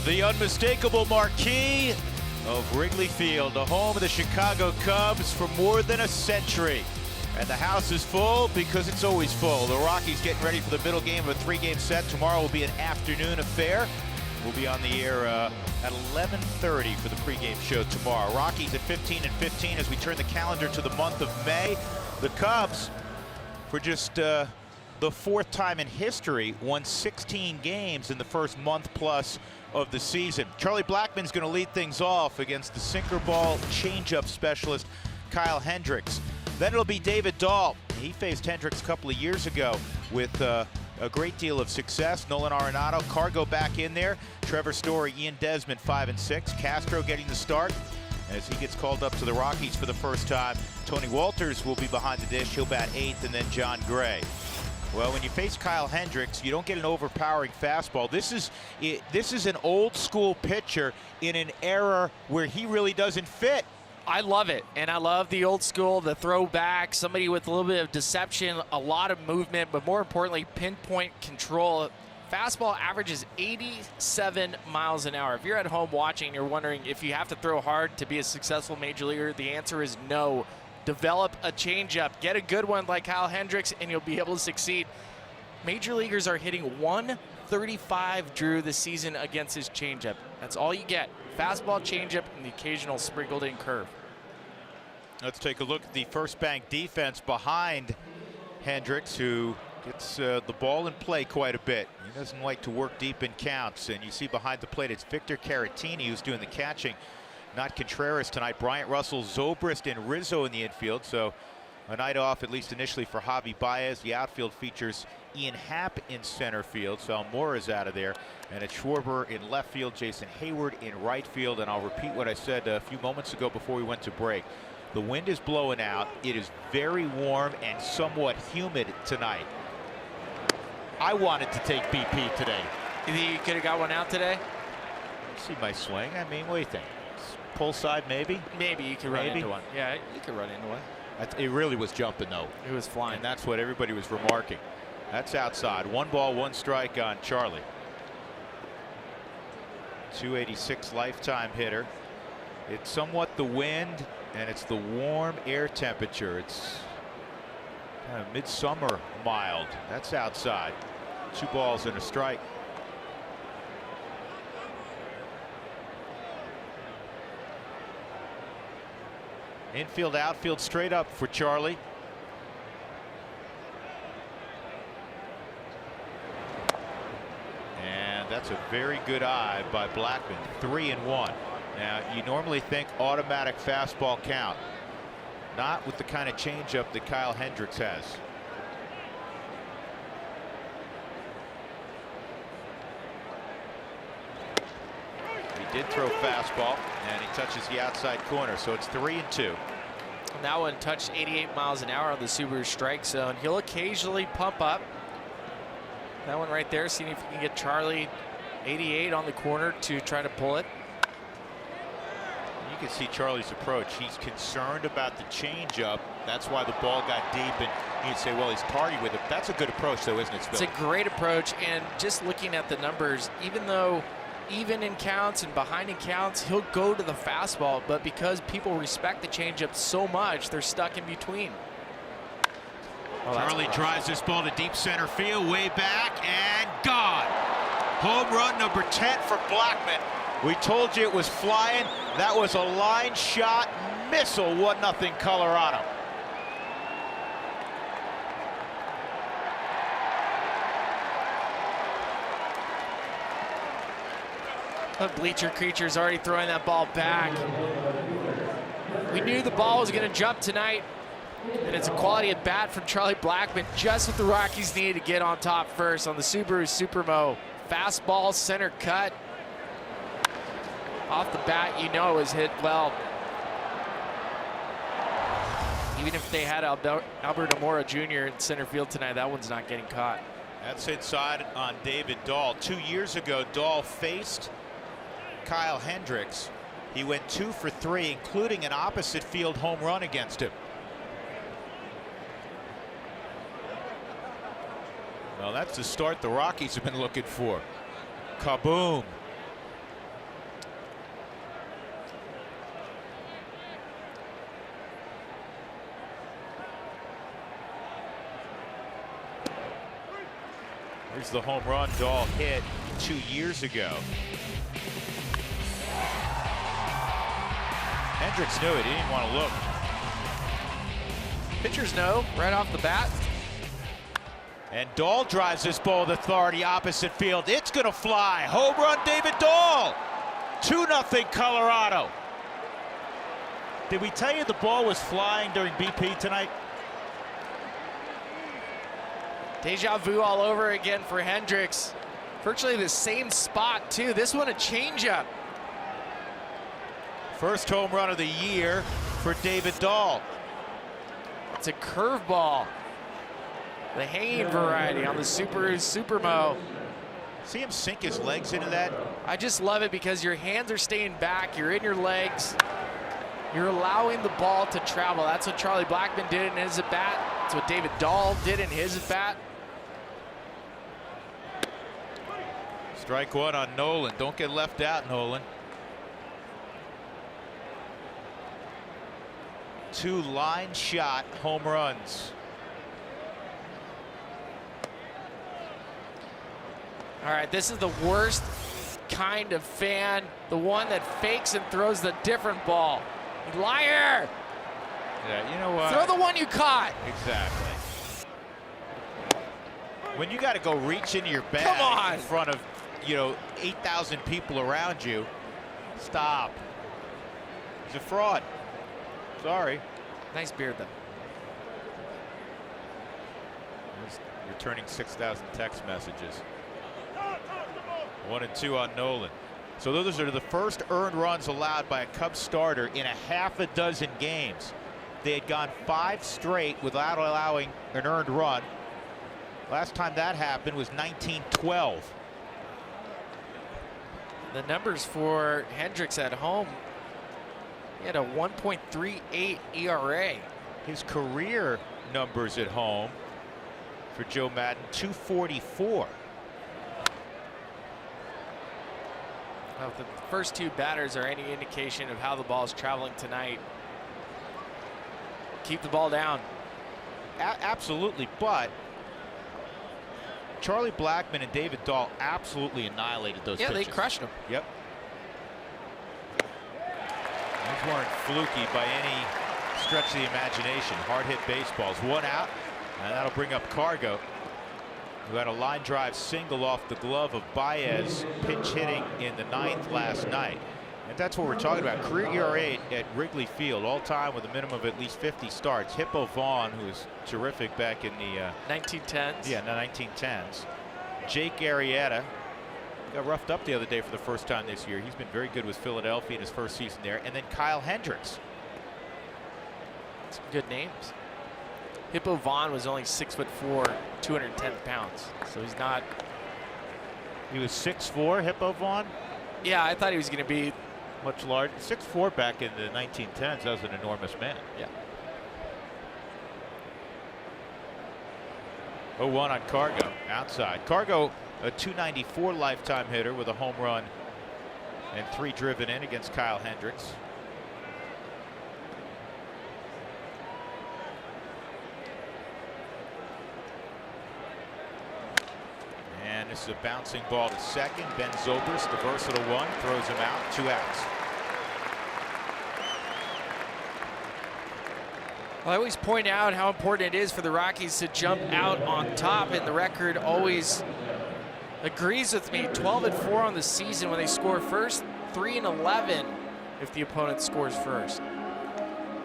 The unmistakable marquee of Wrigley Field, the home of the Chicago Cubs for more than a century. And the house is full because it's always full. The Rockies getting ready for the middle game of a three-game set. Tomorrow will be an afternoon affair. We'll be on the air at 11:30 for the pregame show tomorrow. Rockies at 15-15 as we turn the calendar to the month of May. The Cubs, for just the fourth time in history, won 16 games in the first month plus of the season. Charlie Blackmon's going to lead things off against the sinker ball changeup specialist Kyle Hendricks. Then it'll be David Dahl. He faced Hendricks a couple of years ago with a great deal of success. Nolan Arenado, Cargo back in there. Trevor Story, Ian Desmond 5 and 6. Castro getting the start as he gets called up to the Rockies for the first time. Tony Walters will be behind the dish. He'll bat 8th, and then John Gray. Well, when you face Kyle Hendricks, you don't get an overpowering fastball. This is an old school pitcher in an era where he really doesn't fit. I love it, and I love the old school, the throwback, somebody with a little bit of deception, a lot of movement, but more importantly, pinpoint control. Fastball averages 87 miles an hour. If you're at home watching and you're wondering if you have to throw hard to be a successful major leaguer, the answer is no. Develop a changeup, get a good one like Kyle Hendricks, and you'll be able to succeed. Major leaguers are hitting 135, Drew, this season against his changeup. That's all you get. Fastball, changeup, and the occasional sprinkled in curve. Let's take a look at the first bank defense behind Hendricks, who gets the ball in play quite a bit. He doesn't like to work deep in counts. And you see behind the plate, it's Victor Caratini who's doing the catching, not Contreras tonight. Bryant Russell, Zobrist, and Rizzo in the infield. So a night off, at least initially, for Javi Baez. The outfield features Ian Happ in center field. So Almora's out of there. And it's Schwarber in left field, Jason Hayward in right field. And I'll repeat what I said a few moments ago before we went to break. The wind is blowing out. It is very warm and somewhat humid tonight. I wanted to take BP today. You think you could have got one out today? See my swing. I mean, what do you think? Pull side, maybe? Maybe you could run into one. Yeah, you could run into one. It really was jumping, though. It was flying. And that's what everybody was remarking. That's outside. 1 ball, 1 strike on Charlie. 286 lifetime hitter. It's somewhat the wind, and it's the warm air temperature. It's kind of midsummer mild. That's outside. 2 balls and a strike. Infield, outfield, straight up for Charlie. And that's a very good eye by Blackmon. 3-1. Now, you normally think automatic fastball count. Not with the kind of changeup that Kyle Hendricks has. He did throw fastball, and he touches the outside corner, so it's 3-2. And that one touched 88 miles an hour on the Subaru strike zone. He'll occasionally pump up. That one right there, seeing if he can get Charlie 88 on the corner to try to pull it. You can see Charlie's approach. He's concerned about the changeup. That's why the ball got deep, and you'd say, well, he's targeting with it. That's a good approach, though, isn't it, Spill? It's a great approach, and just looking at the numbers, even though even in counts and behind in counts, he'll go to the fastball, but because people respect the changeup so much, they're stuck in between. Oh, Charlie drives this ball to deep center field, way back, and gone. Home run number 10 for Blackmon. We told you it was flying. That was a line shot missile. 1-0 Colorado. The bleacher creature's already throwing that ball back. We knew the ball was going to jump tonight, and it's a quality at bat from Charlie Blackmon, just what the Rockies needed to get on top first on the Subaru Supermo. Fastball, center cut. Off the bat, you know it was hit well. Even if they had Albert Amora Jr. in center field tonight, that one's not getting caught. That's inside on David Dahl. 2 years ago, Dahl faced Kyle Hendricks. He went 2 for 3, including an opposite field home run against him. Well, that's the start the Rockies have been looking for. Kaboom. Here's the home run Dahl hit 2 years ago. Hendricks knew it. He didn't want to look. Pitchers know right off the bat. And Dahl drives this ball with authority opposite field. It's going to fly. Home run, David Dahl. 2-0 Colorado. Did we tell you the ball was flying during BP tonight? Deja vu all over again for Hendricks. Virtually the same spot, too. This one a changeup. First home run of the year for David Dahl. It's a curveball. The hanging variety on the Supermo. See him sink his legs into that? I just love it because your hands are staying back. You're in your legs. You're allowing the ball to travel. That's what Charlie Blackmon did in his at-bat. That's what David Dahl did in his at-bat. Strike one on Nolan. Don't get left out, Nolan. 2 line shot home runs. All right, this is the worst kind of fan. The one that fakes and throws the different ball. You liar! Yeah, you know what? Throw the one you caught. Exactly. When you got to go reach into your bag in front of, 8,000 people around you, stop. He's a fraud. Sorry. Nice beard, though. He's returning 6,000 text messages. 1 and 2 on Nolan. So those are the first earned runs allowed by a Cubs starter in a half a dozen games. They had gone 5 straight without allowing an earned run. Last time that happened was 1912. The numbers for Hendricks at home, he had a 1.38 ERA. His career numbers at home for Joe Madden, 244. Well, if the first 2 batters are any indication of how the ball is traveling tonight, keep the ball down. Absolutely, but Charlie Blackmon and David Dahl absolutely annihilated those pitches. Yeah, they crushed them. Yep. These weren't fluky by any stretch of the imagination. Hard hit baseballs. 1 out, and that'll bring up Cargo, who had a line drive single off the glove of Baez pinch hitting in the 9th last night. And that's what we're talking about. Career ERA at Wrigley Field, all time with a minimum of at least 50 starts. Hippo Vaughn, who was terrific back in the 1910s. Yeah, the 1910s. Jake Arrieta got roughed up the other day for the first time this year. He's been very good with Philadelphia in his first season there. And then Kyle Hendricks. Some good names. Hippo Vaughn was only 6'4", 210 pounds. So he's not. He was 6'4", Hippo Vaughn? Yeah, I thought he was going to be much larger. 6'4" back in the 1910s. That was an enormous man. Yeah. 0-1 on Cargo outside. Cargo, a 294 lifetime hitter with a home run and 3 driven in against Kyle Hendricks. And this is a bouncing ball to second. Ben Zobrist, the versatile one, throws him out. 2 outs. I always point out how important it is for the Rockies to jump out on top, and the record always agrees with me. 12-4 on the season when they score first, 3-11 if the opponent scores first.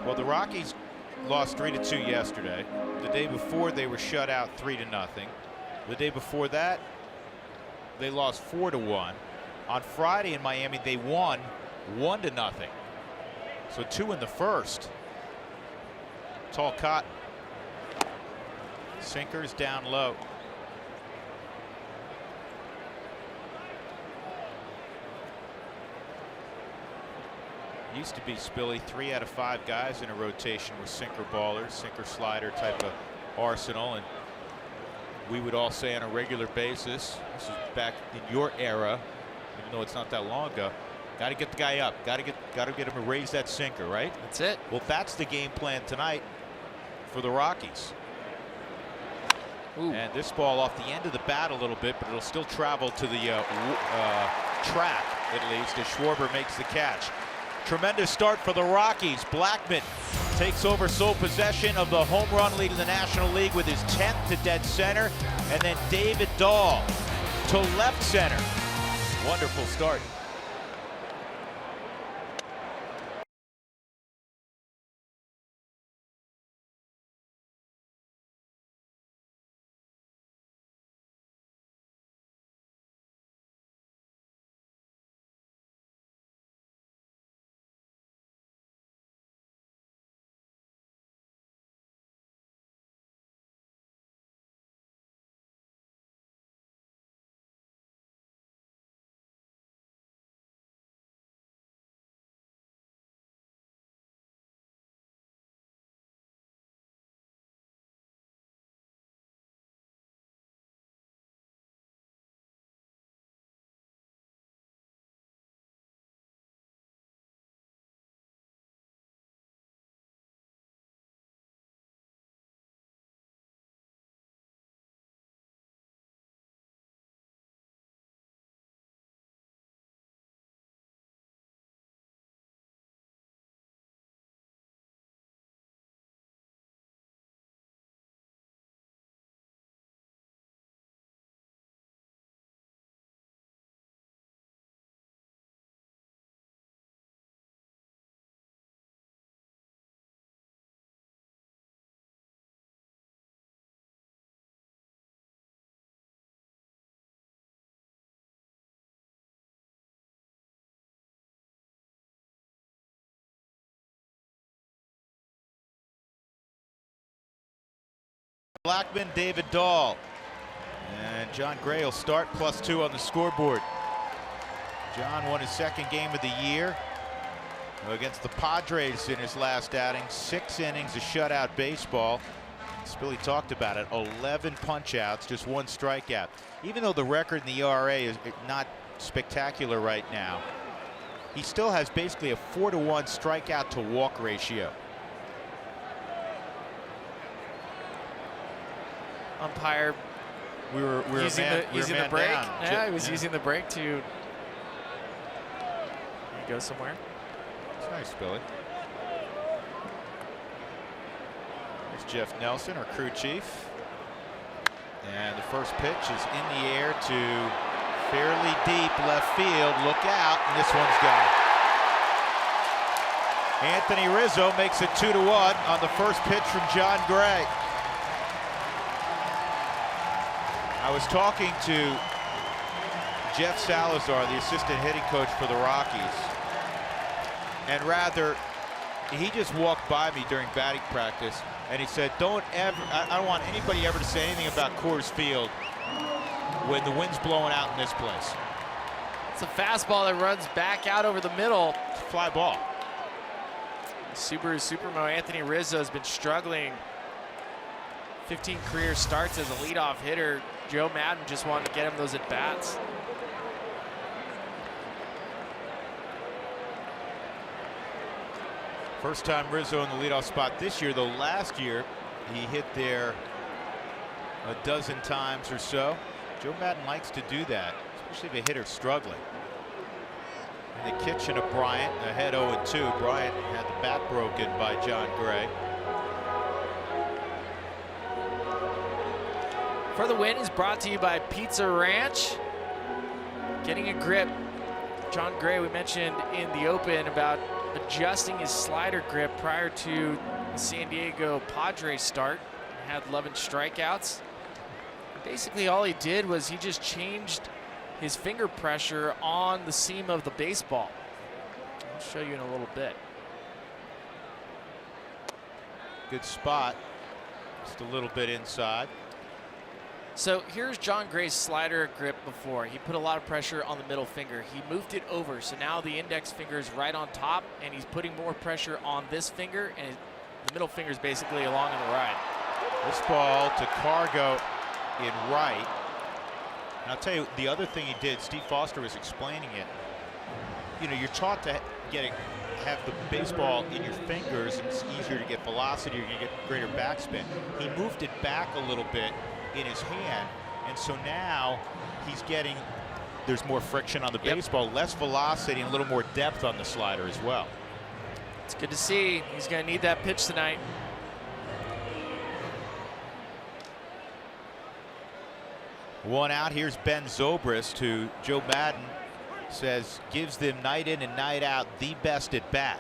Well, the Rockies lost 3-2 yesterday. The day before, they were shut out 3-0. The day before that, they lost 4-1. On Friday in Miami, they won 1-0. So 2 in the first. Tall Cotton. Sinkers down low. Used to be, Spilly, 3 out of 5 guys in a rotation were sinker ballers, sinker slider type of arsenal, and we would all say on a regular basis, this is back in your era, even though it's not that long ago, got to get the guy up, got to get him to raise that sinker, right? That's it. Well, that's the game plan tonight for the Rockies. Ooh. And this ball off the end of the bat a little bit, but it'll still travel to the track at least as Schwarber makes the catch. Tremendous start for the Rockies. Blackmon takes over sole possession of the home run lead in the National League with his 10th to dead center, and then David Dahl to left center. Wonderful start. Blackmon, David Dahl, and John Gray will start +2 on the scoreboard. John won his second game of the year against the Padres in his last outing. 6 innings of shutout baseball. Billy talked about it. 11 punch-outs, just 1 strikeout. Even though the record in the ERA is not spectacular right now, he still has basically a 4-to-1 strikeout to walk ratio. Umpire we were using the break. Down. Yeah, he was using the break to go somewhere. It's nice, Billy. There's Jeff Nelson, our crew chief. And the first pitch is in the air to fairly deep left field. Look out, and this one's gone. Anthony Rizzo makes it 2-1 on the first pitch from John Gray. I was talking to Jeff Salazar, the assistant hitting coach for the Rockies, and rather, he just walked by me during batting practice, and he said, I don't want anybody ever to say anything about Coors Field when the wind's blowing out in this place. It's a fastball that runs back out over the middle. It's a fly ball. Subaru Supermo Anthony Rizzo has been struggling. 15 career starts as a leadoff hitter. Joe Madden just wanted to get him those at-bats. First time Rizzo in the leadoff spot this year, though last year he hit there a dozen times or so. Joe Madden likes to do that, especially if a hitter's struggling. In the kitchen of Bryant, ahead 0-2. Bryant had the bat broken by John Gray. For the Win is brought to you by Pizza Ranch. Getting a grip. John Gray, we mentioned in the open about adjusting his slider grip prior to the San Diego Padres start. He had 11 strikeouts. Basically all he did was he just changed his finger pressure on the seam of the baseball. I'll show you in a little bit. Good spot. Just a little bit inside. So here's John Gray's slider grip before. He put a lot of pressure on the middle finger. He moved it over, so now the index finger is right on top, and he's putting more pressure on this finger, and the middle finger is basically along on the right. This ball to Cargo in right. And I'll tell you, the other thing he did, Steve Foster was explaining it. You know, you're taught to have the baseball in your fingers, and it's easier to get velocity, or you get greater backspin. He moved it back a little bit in his hand. And so now he's getting, there's more friction on the baseball, less velocity, and a little more depth on the slider as well. It's good to see. He's going to need that pitch tonight. One out. Here's Ben Zobrist, who Joe Madden says gives them night in and night out the best at bat,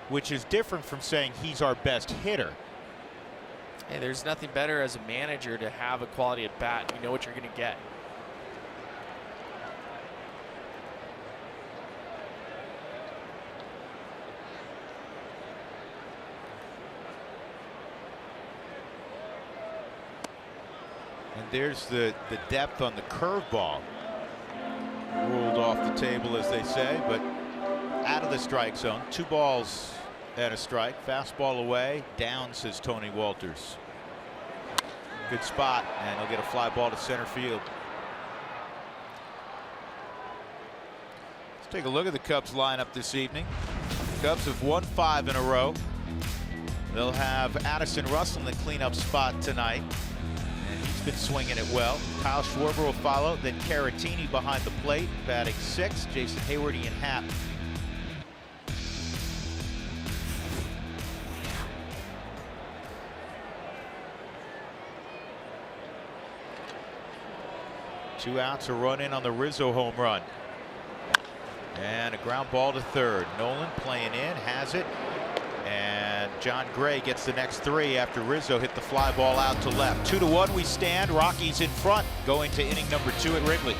which is different from saying he's our best hitter. Hey, there's nothing better as a manager to have a quality at bat. You know what you're going to get. And there's the depth on the curveball. Ruled off the table, as they say, but out of the strike zone. 2 balls and a strike. Fastball away. Down, says Tony Walters. Good spot, and he'll get a fly ball to center field. Let's take a look at the Cubs lineup this evening. The Cubs have won 5 in a row. They'll have Addison Russell in the cleanup spot tonight. He's been swinging it well. Kyle Schwarber will follow, then Caratini behind the plate, batting 6. Jason Hayward, Ian Happ. Two outs, a run in on the Rizzo home run. And a ground ball to third. Nolan playing in, has it. And John Gray gets the next 3 after Rizzo hit the fly ball out to left. 2-1 we stand. Rockies in front going to inning number 2 at Wrigley.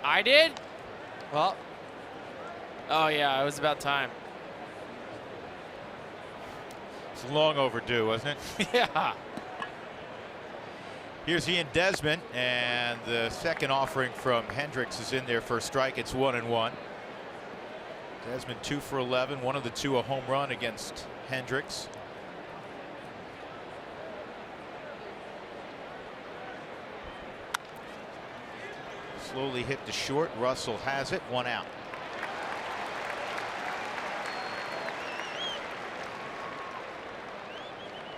I did? Well, oh yeah, it was about time. It's long overdue, wasn't it? Yeah. Here's Ian Desmond, and the second offering from Hendricks is in there for a strike. It's 1-1. Desmond 2 for 11. One of the 2 a home run against Hendricks. Slowly hit to short. Russell has it. 1 out.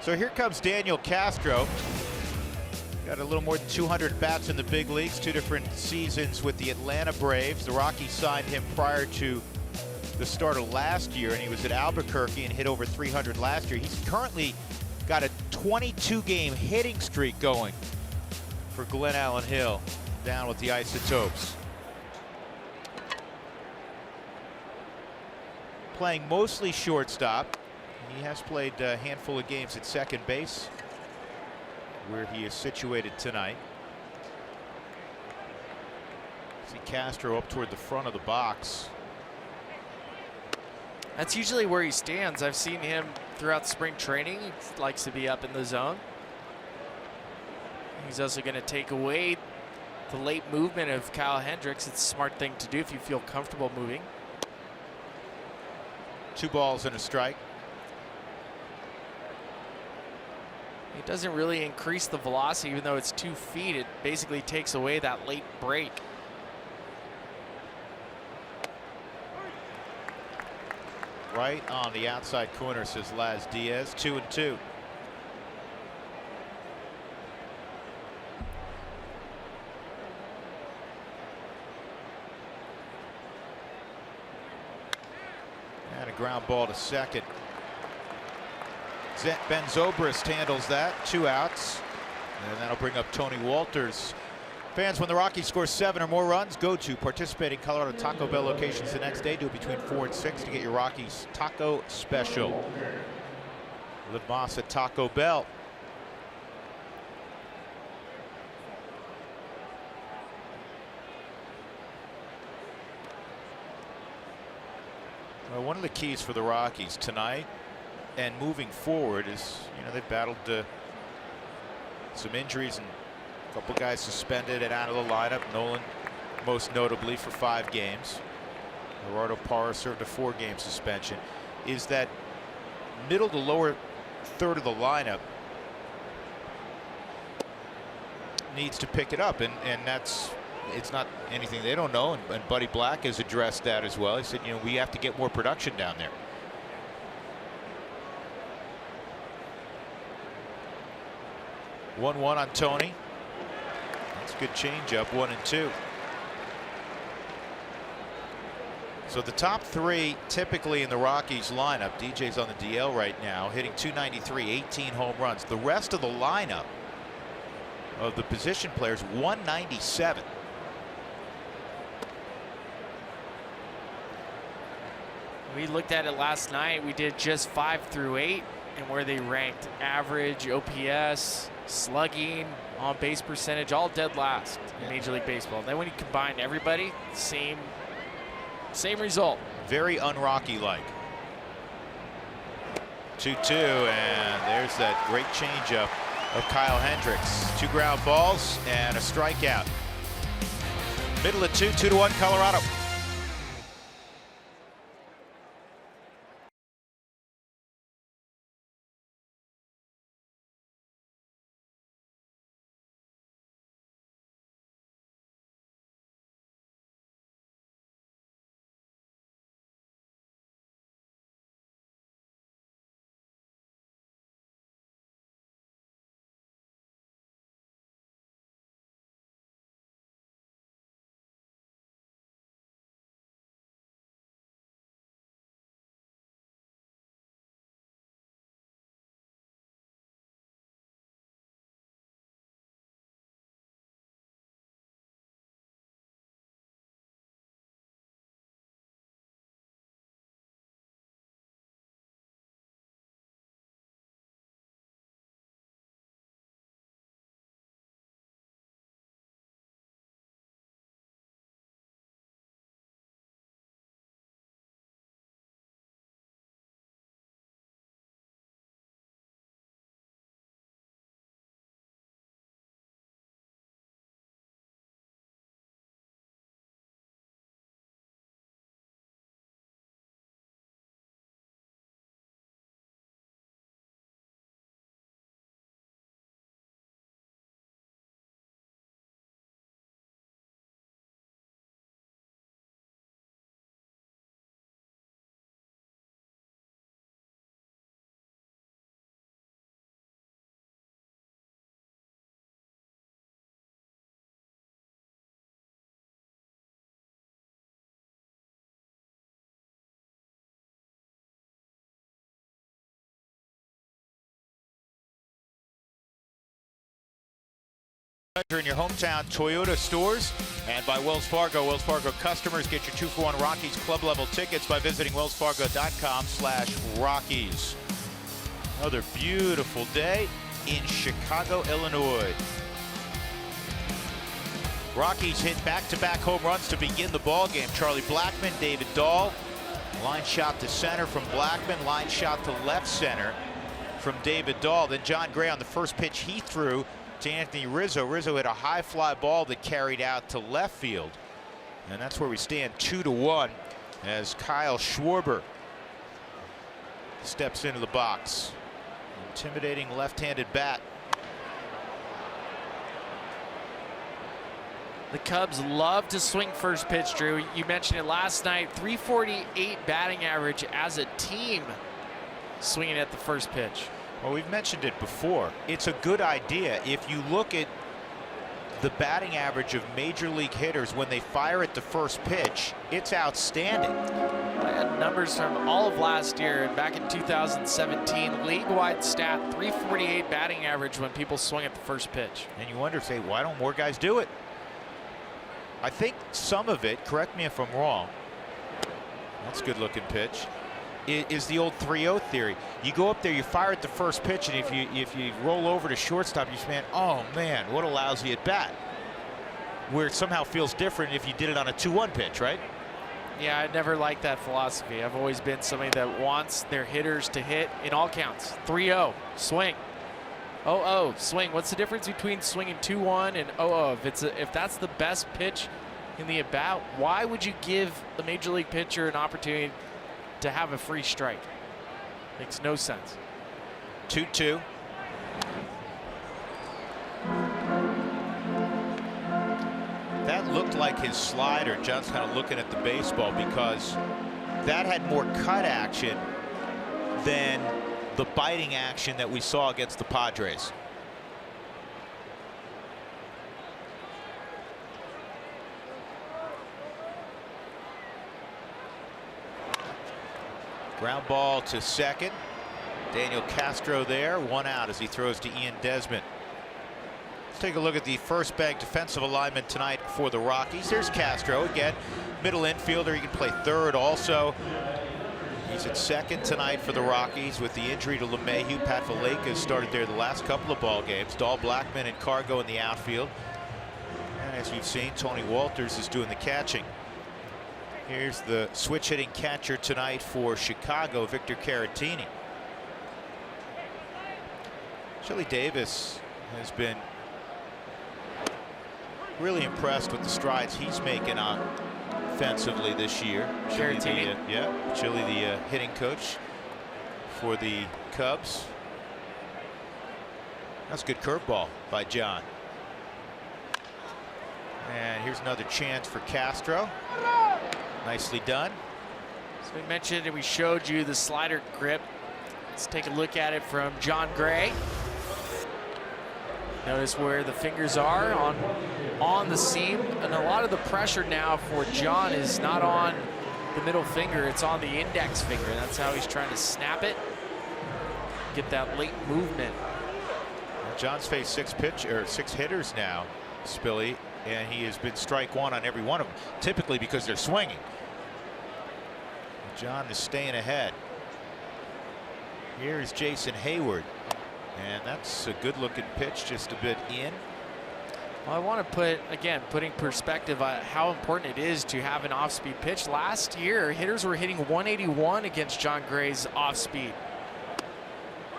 So here comes Daniel Castro. Got a little more than 200 bats in the big leagues, 2 different seasons with the Atlanta Braves. The Rockies signed him prior to the start of last year, and he was at Albuquerque and hit over 300 last year. He's currently got a 22-game hitting streak going for Glenn Allen Hill down with the Isotopes. Playing mostly shortstop. He has played a handful of games at second base, where he is situated tonight. See Castro up toward the front of the box. That's usually where he stands. I've seen him throughout spring training. He likes to be up in the zone. He's also going to take away the late movement of Kyle Hendricks. It's a smart thing to do if you feel comfortable moving. 2 balls and a strike. It doesn't really increase the velocity, even though it's 2 feet. It basically takes away that late break. Right on the outside corner, says Laz Diaz. 2-2. And a ground ball to second. Ben Zobrist handles that. 2 outs. And that'll bring up Tony Walters. Fans, when the Rockies score 7 or more runs, go to participating Colorado Taco Bell locations the next day. Do it between 4 and 6 to get your Rockies taco special. Live Moss at Taco Bell. Well, one of the keys for the Rockies tonight and moving forward is, you know, they've battled some injuries and a couple guys suspended and out of the lineup. Nolan most notably for 5 games. Gerardo Parra served a 4-game suspension. Is that middle to lower third of the lineup needs to pick it up, and it's not anything they don't know, and Buddy Black has addressed that as well. He said, you know, we have to get more production down there. 1-1 on Tony. That's a good changeup. 1-2. So the top 3 typically in the Rockies lineup. DJ's on the DL right now, hitting .293, 18 home runs. The rest of the lineup of the position players, 197. We looked at it last night. We did just 5 through 8 and where they ranked: average, OPS, slugging, on base percentage, all dead last in Major League Baseball. And then when you combine everybody, same result. Very un-Rocky like. 2-2, and there's that great changeup of Kyle Hendricks. 2 ground balls and a strikeout. Middle of 2, 2-1 Colorado. In your hometown Toyota stores and by Wells Fargo. Wells Fargo customers get your 2-for-1 Rockies club level tickets by visiting wellsfargo.com/Rockies. Another beautiful day in Chicago, Illinois. Rockies hit back-to-back home runs to begin the ball game. Charlie Blackmon, David Dahl. Line shot to center from Blackmon. Line shot to left center from David Dahl. Then John Gray on the first pitch he threw to Anthony Rizzo. Rizzo hit a high fly ball that carried out to left field. And that's where we stand 2-1 as Kyle Schwarber steps into the box. Intimidating left-handed bat. The Cubs love to swing first pitch, Drew. You mentioned it last night. 348 batting average as a team swinging at the first pitch. Well, we've mentioned it before. It's a good idea. If you look at the batting average of major league hitters when they fire at the first pitch, it's outstanding. I had numbers from all of last year and back in 2017, league-wide stat, 348 batting average when people swing at the first pitch. And you wonder, say, why don't more guys do it? I think some of it, correct me if I'm wrong, that's a good looking pitch, is the old 3-0 theory. You go up there, you fire at the first pitch, and if you roll over to shortstop, you say, oh man, what a lousy at bat. Where it somehow feels different if you did it on a 2-1 pitch, right? Yeah, I never liked that philosophy. I've always been somebody that wants their hitters to hit in all counts. 3-0, swing. 0-0, swing. What's the difference between swinging 2-1 and 0-0? If that's the best pitch in the at-bat, why would you give the major league pitcher an opportunity to have a free strike? Makes no sense. 2-2. That looked like his slider. John's kind of looking at the baseball because that had more cut action than the biting action that we saw against the Padres. Ground ball to second. Daniel Castro there, 1 out as he throws to Ian Desmond. Let's take a look at the first bank defensive alignment tonight for the Rockies. There's Castro again, middle infielder. He can play third also. He's at second tonight for the Rockies with the injury to LeMahieu. Pat Valleca started there the last couple of ball games. Dahl, Blackmon, and Cargo in the outfield. And as you've seen, Tony Walters is doing the catching. Here's the switch hitting catcher tonight for Chicago, Victor Caratini. Chili Davis has been really impressed with the strides he's making offensively this year. Chili, the hitting coach for the Cubs. That's a good curveball by John. And here's another chance for Castro. Nicely done. So we mentioned and we showed you the slider grip. Let's take a look at it from John Gray. Notice where the fingers are on the seam, and a lot of the pressure now for John is not on the middle finger, it's on the index finger. That's how he's trying to snap it, get that late movement. John's faced 6 hitters now, Spilly, and he has been strike one on every one of them, typically because they're swinging. John is staying ahead. Here's Jason Hayward, and that's a good looking pitch, just a bit in. Well, I want to putting perspective on how important it is to have an off-speed pitch. Last year, hitters were hitting 181 against John Gray's off-speed.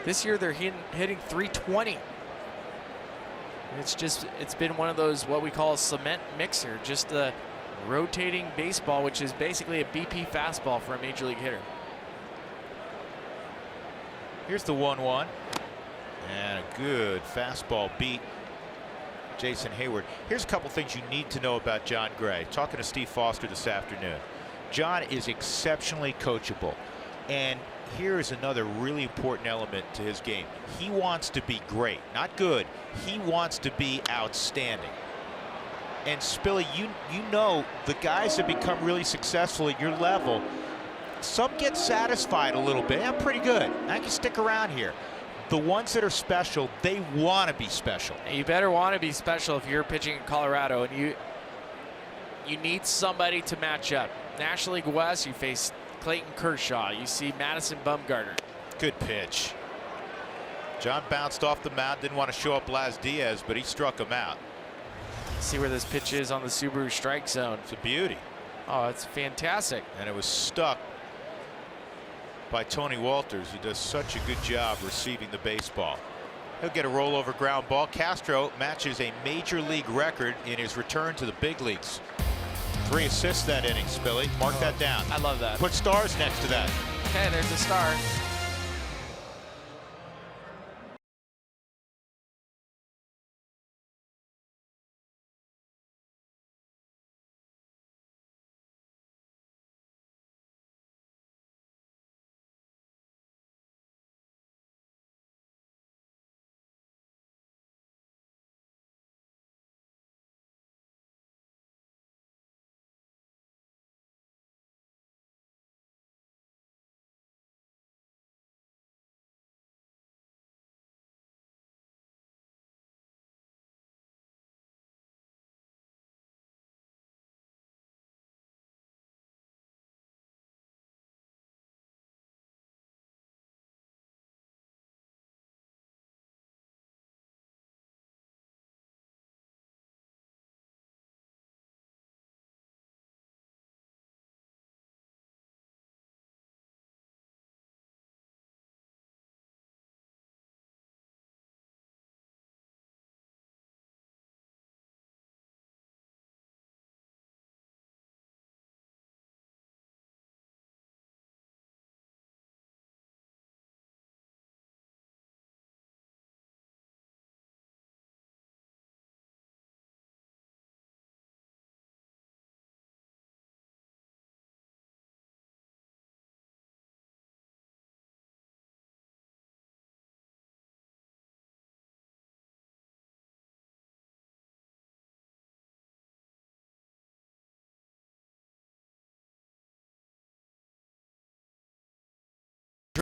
This year, they're hitting 320. It's been one of those, what we call a cement mixer, just a rotating baseball, which is basically a BP fastball for a major league hitter. Here's the 1-1, and a good fastball beat Jason Hayward. Here's a couple things you need to know about John Gray. Talking to Steve Foster this afternoon. John is exceptionally coachable, and here is another really important element to his game. He wants to be great, not good. He wants to be outstanding. And Spilly, you know the guys that become really successful at your level, some get satisfied a little bit. I'm pretty good, I can stick around here. the ones that are special, they want to be special. You better want to be special if you're pitching in Colorado, and you need somebody to match up. National League West, you face Clayton Kershaw. You see Madison Bumgarner. Good pitch. John bounced off the mound, didn't want to show up Laz Diaz, but he struck him out. See where this pitch is on the Subaru strike zone. It's a beauty. Oh, it's fantastic. And it was stuck by Tony Walters, who does such a good job receiving the baseball. He'll get a rollover ground ball. Castro matches a major league record in his return to the big leagues. 3 assists that inning, Spilly. Mark that down. I love that. Put stars next to that. Okay, there's a star.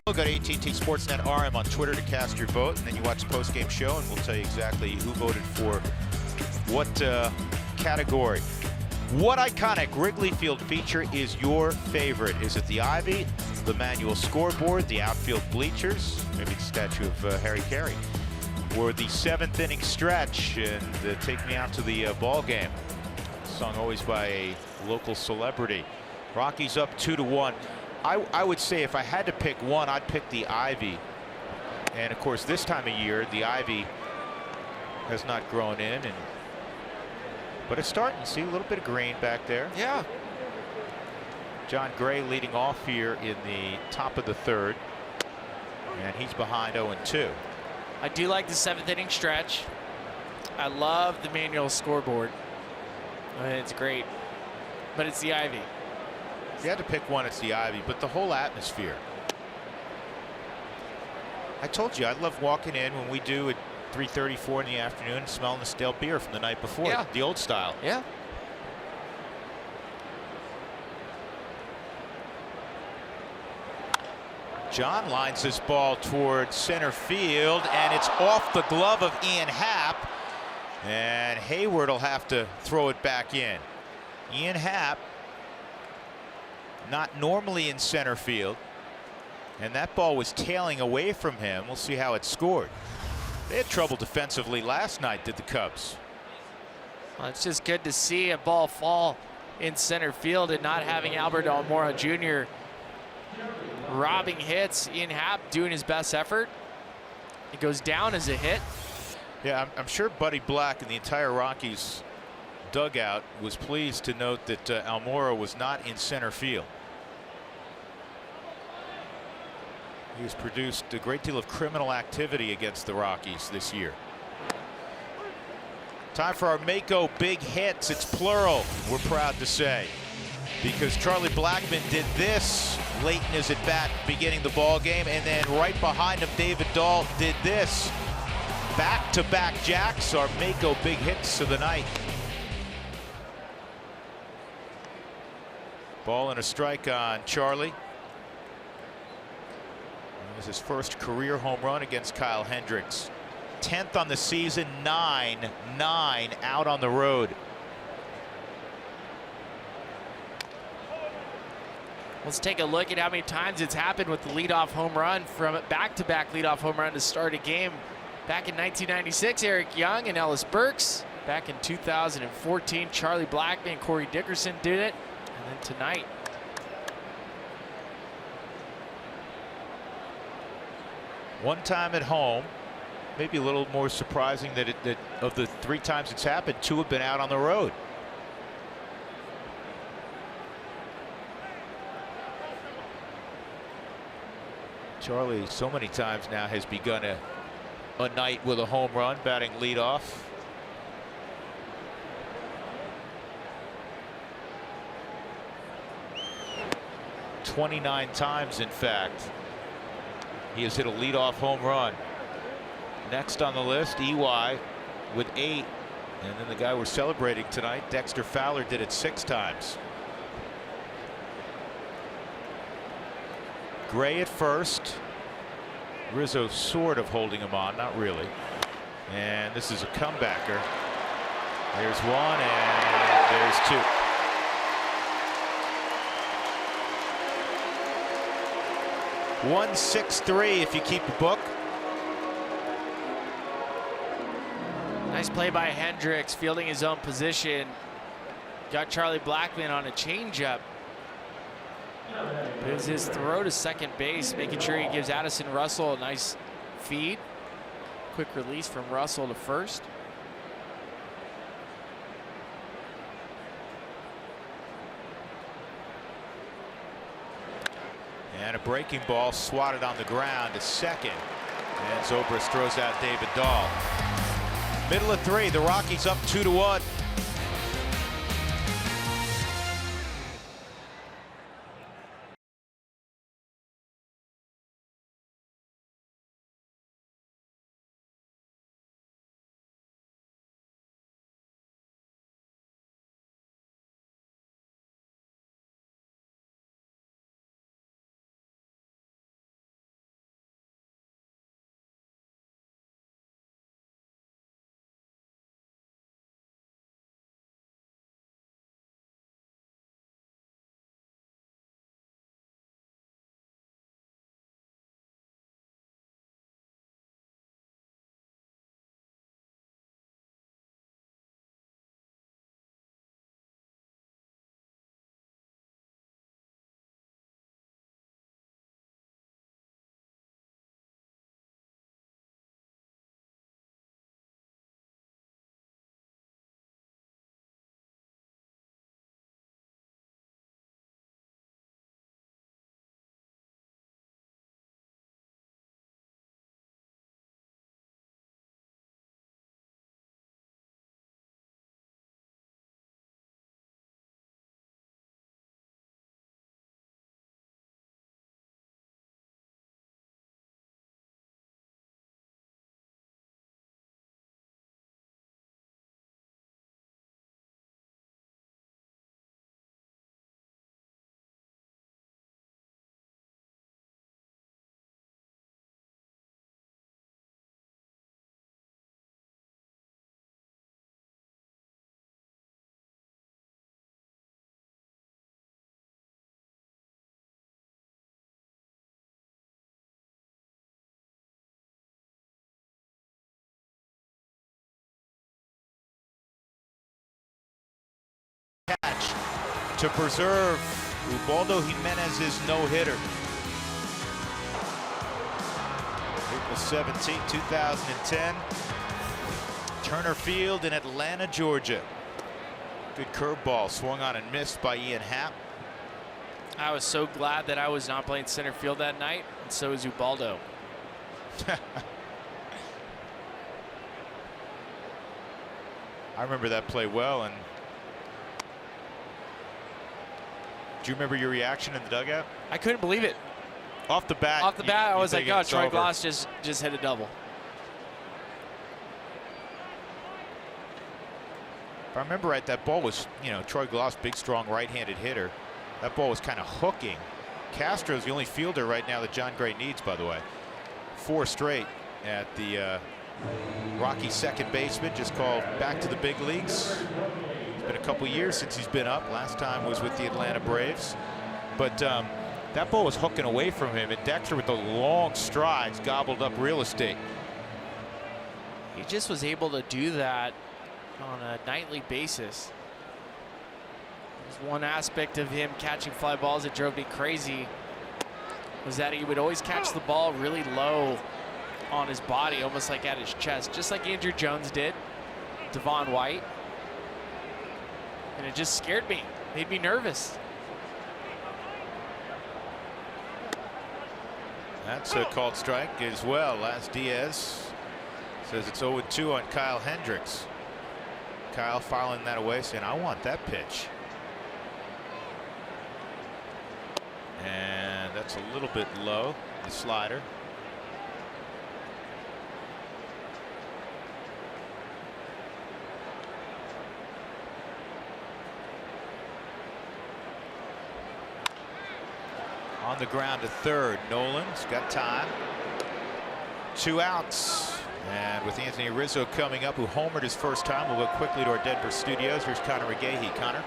Go to AT&T Sportsnet RM on Twitter to cast your vote, and then you watch the post-game show, and we'll tell you exactly who voted for what category. What iconic Wrigley Field feature is your favorite? Is it the Ivy, the manual scoreboard, the outfield bleachers, maybe the statue of Harry Carey, or the 7th inning stretch and Take Me Out to the Ball Game, sung always by a local celebrity? Rockies up 2-1. I would say if I had to pick one, I'd pick the Ivy. And of course, this time of year, the Ivy has not grown in, but it's starting to see a little bit of green back there. Yeah. John Gray leading off here in the top of the 3rd, and he's behind 0-2. I do like the 7th inning stretch. I love the manual scoreboard. It's great, but it's the Ivy. If you had to pick one, it's the Ivy, but the whole atmosphere. I told you I love walking in when we do at 3:34 in the afternoon and smelling the stale beer from the night before. Yeah. The old style. Yeah. John lines this ball towards center field, and it's off the glove of Ian Happ, and Hayward will have to throw it back in. Ian Happ, not normally in center field, and that ball was tailing away from him. We'll see how it's scored. They had trouble defensively last night, did the Cubs. Well, it's just good to see a ball fall in center field and not having Albert Almora Jr. robbing hits. Ian Happ doing his best effort. It goes down as a hit. Yeah, I'm sure Buddy Black and the entire Rockies dugout was pleased to note that Almora was not in center field. He has produced a great deal of criminal activity against the Rockies this year. Time for our Mako big hits. It's plural, we're proud to say, because Charlie Blackmon did this late in his at-bat beginning the ball game, and then right behind him David Dahl did this. Back-to-back jacks are Mako big hits of the night. Ball and a strike on Charlie. is his first career home run against Kyle Hendricks. 10th on the season, 9 out on the road. Let's take a look at how many times it's happened with the leadoff home run from back-to-back leadoff home run to start a game. Back in 1996, Eric Young and Ellis Burks. Back in 2014, Charlie Blackmon and Corey Dickerson did it. And then tonight, one time at home. Maybe a little more surprising that of the 3 times it's happened, 2 have been out on the road. Charlie so many times now has begun a night with a home run, batting leadoff. "29 times, in fact, he has hit a leadoff home run. Next on the list, EY with 8. And then the guy we're celebrating tonight, Dexter Fowler, did it 6 times. Gray at first. Rizzo sort of holding him on, not really. And this is a comebacker. There's 1 and there's 2. "1-6-3 if you keep a book. nice play by Hendricks, fielding his own position. Got Charlie Blackmon on a changeup. It was his throw to second base, making sure he gives Addison Russell a nice feed. Quick release from Russell to first. And a breaking ball swatted on the ground to second. And Zobrist throws out David Dahl. Middle of 3, the Rockies up 2-1. Catch to preserve Ubaldo Jimenez's no-hitter. April 17, 2010. Turner Field in Atlanta, Georgia. Good curveball swung on and missed by Ian Happ. I was so glad that I was not playing center field that night, and so is Ubaldo. I remember that play well. And do you remember your reaction in the dugout? I couldn't believe it. Off the bat. Off the bat, I was like, "God, Troy over. Glass just hit a double." If I remember right, that ball was, Troy Glass, big, strong right-handed hitter. That ball was kind of hooking, Castro's the only fielder right now that John Gray needs, by the way. 4 straight at the Rocky second baseman, just called back to the big leagues. It's been a couple years since he's been up. Last time was with the Atlanta Braves. But that ball was hooking away from him, and Dexter with the long strides gobbled up real estate. He just was able to do that on a nightly basis. There's one aspect of him catching fly balls that drove me crazy, was that he would always catch the ball really low on his body, almost like at his chest, just like Andrew Jones did, Devon White. And it just scared me, made me nervous. That's a called strike as well. Last Diaz says it's 0-2 on Kyle Hendricks. Kyle fouling that away, saying, I want that pitch. And that's a little bit low, the slider. On the ground to third. Nolan's got time. 2 outs. And with Anthony Rizzo coming up, who homered his first time, we'll go quickly to our Denver studios. Here's Connor McGahey. Connor.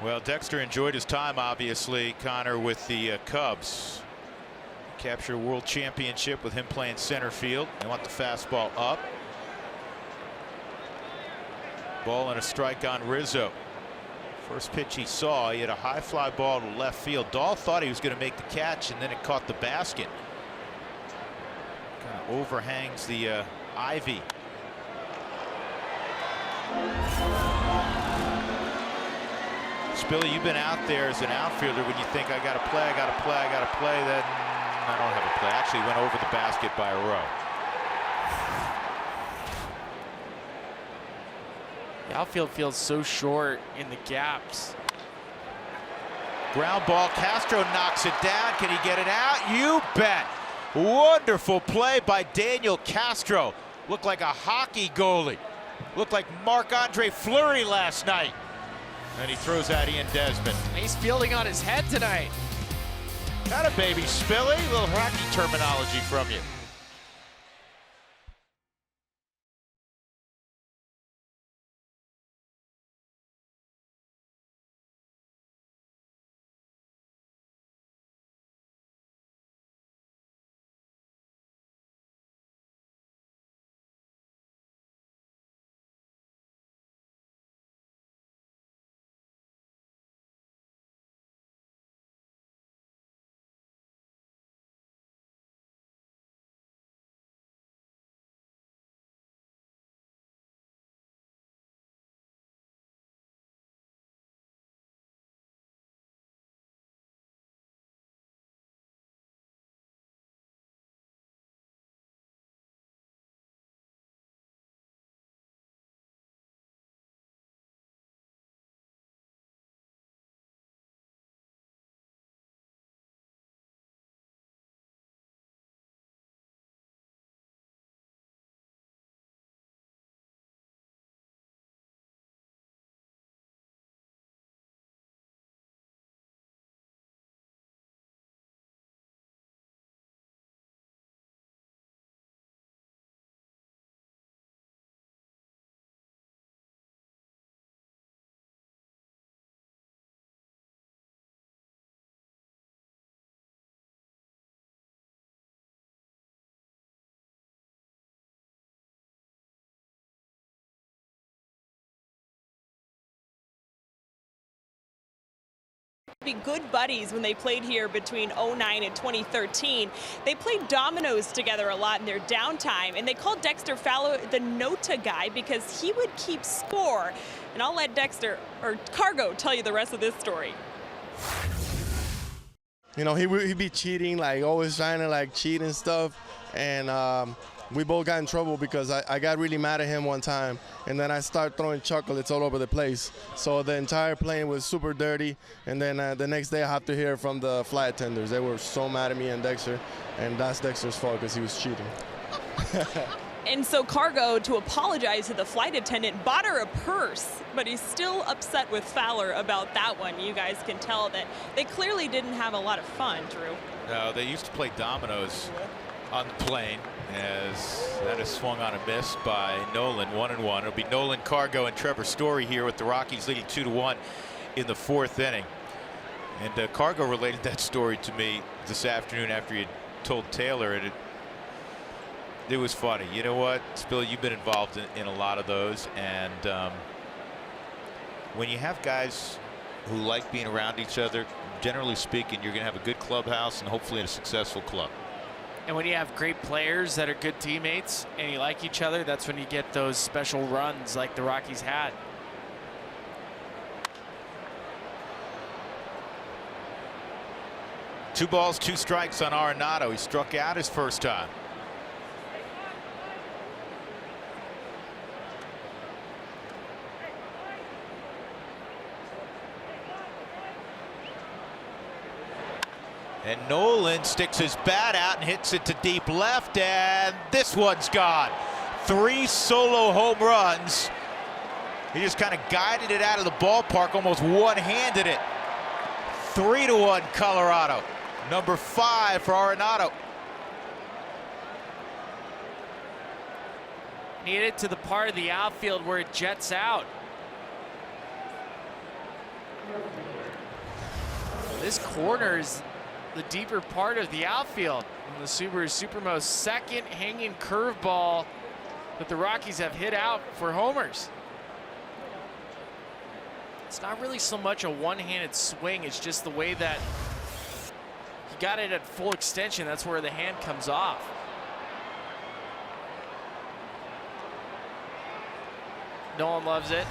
Well, Dexter enjoyed his time, obviously, Connor, with the Cubs. Capture a world championship with him playing center field. They want the fastball up. Ball and a strike on Rizzo. First pitch he saw, he had a high fly ball to left field. Dahl thought he was going to make the catch, and then it caught the basket. Kind of overhangs the ivy. Billy, you've been out there as an outfielder when you think, I got to play, I got to play, I got to play. Then I don't have a play. Actually went over the basket by a row. The outfield feels so short in the gaps. Ground ball. Castro knocks it down. Can he get it out? You bet. Wonderful play by Daniel Castro. Looked like a hockey goalie. Looked like Marc-Andre Fleury last night. And he throws out Ian Desmond. He's fielding on his head tonight. Got a baby, Spilly. A little hockey terminology from you. Be good buddies when they played here between 2009 and 2013. They played dominoes together a lot in their downtime, and they called Dexter Fallow the Nota guy because he would keep score. And I'll let Dexter, or Cargo, tell you the rest of this story. you know, he'd be cheating, like always trying to like cheat and stuff. And we both got in trouble because I got really mad at him one time, and then I started throwing chocolates all over the place. So the entire plane was super dirty, and then the next day I have to hear from the flight attendants. They were so mad at me and Dexter, and that's Dexter's fault because he was cheating. And so Cargo, to apologize to the flight attendant, bought her a purse, but he's still upset with Fowler about that one. You guys can tell that they clearly didn't have a lot of fun, Drew. No, they used to play dominoes on the plane, as that is swung on a miss by Nolan. 1-1. It'll be Nolan, Cargo, and Trevor Story here with the Rockies leading 2-1 in the 4th inning. And Cargo related that story to me this afternoon after he had told Taylor, and it was funny. You know what, Spill, you've been involved in a lot of those, and when you have guys who like being around each other, generally speaking, you're going to have a good clubhouse and hopefully a successful club. And when you have great players that are good teammates and you like each other, that's when you get those special runs like the Rockies had. Two balls, 2 strikes on Arenado. He struck out his first time. And Nolan sticks his bat out and hits it to deep left, and this one's gone. 3 solo home runs. He just kind of guided it out of the ballpark, almost one-handed it. 3-1 Colorado. Number 5 for Arenado. Need it to the part of the outfield where it jets out. This corner is the deeper part of the outfield. And the Subaru Supermo's second hanging curveball that the Rockies have hit out for homers. It's not really so much a one-handed swing, it's just the way that he got it at full extension. That's where the hand comes off. Nolan loves it.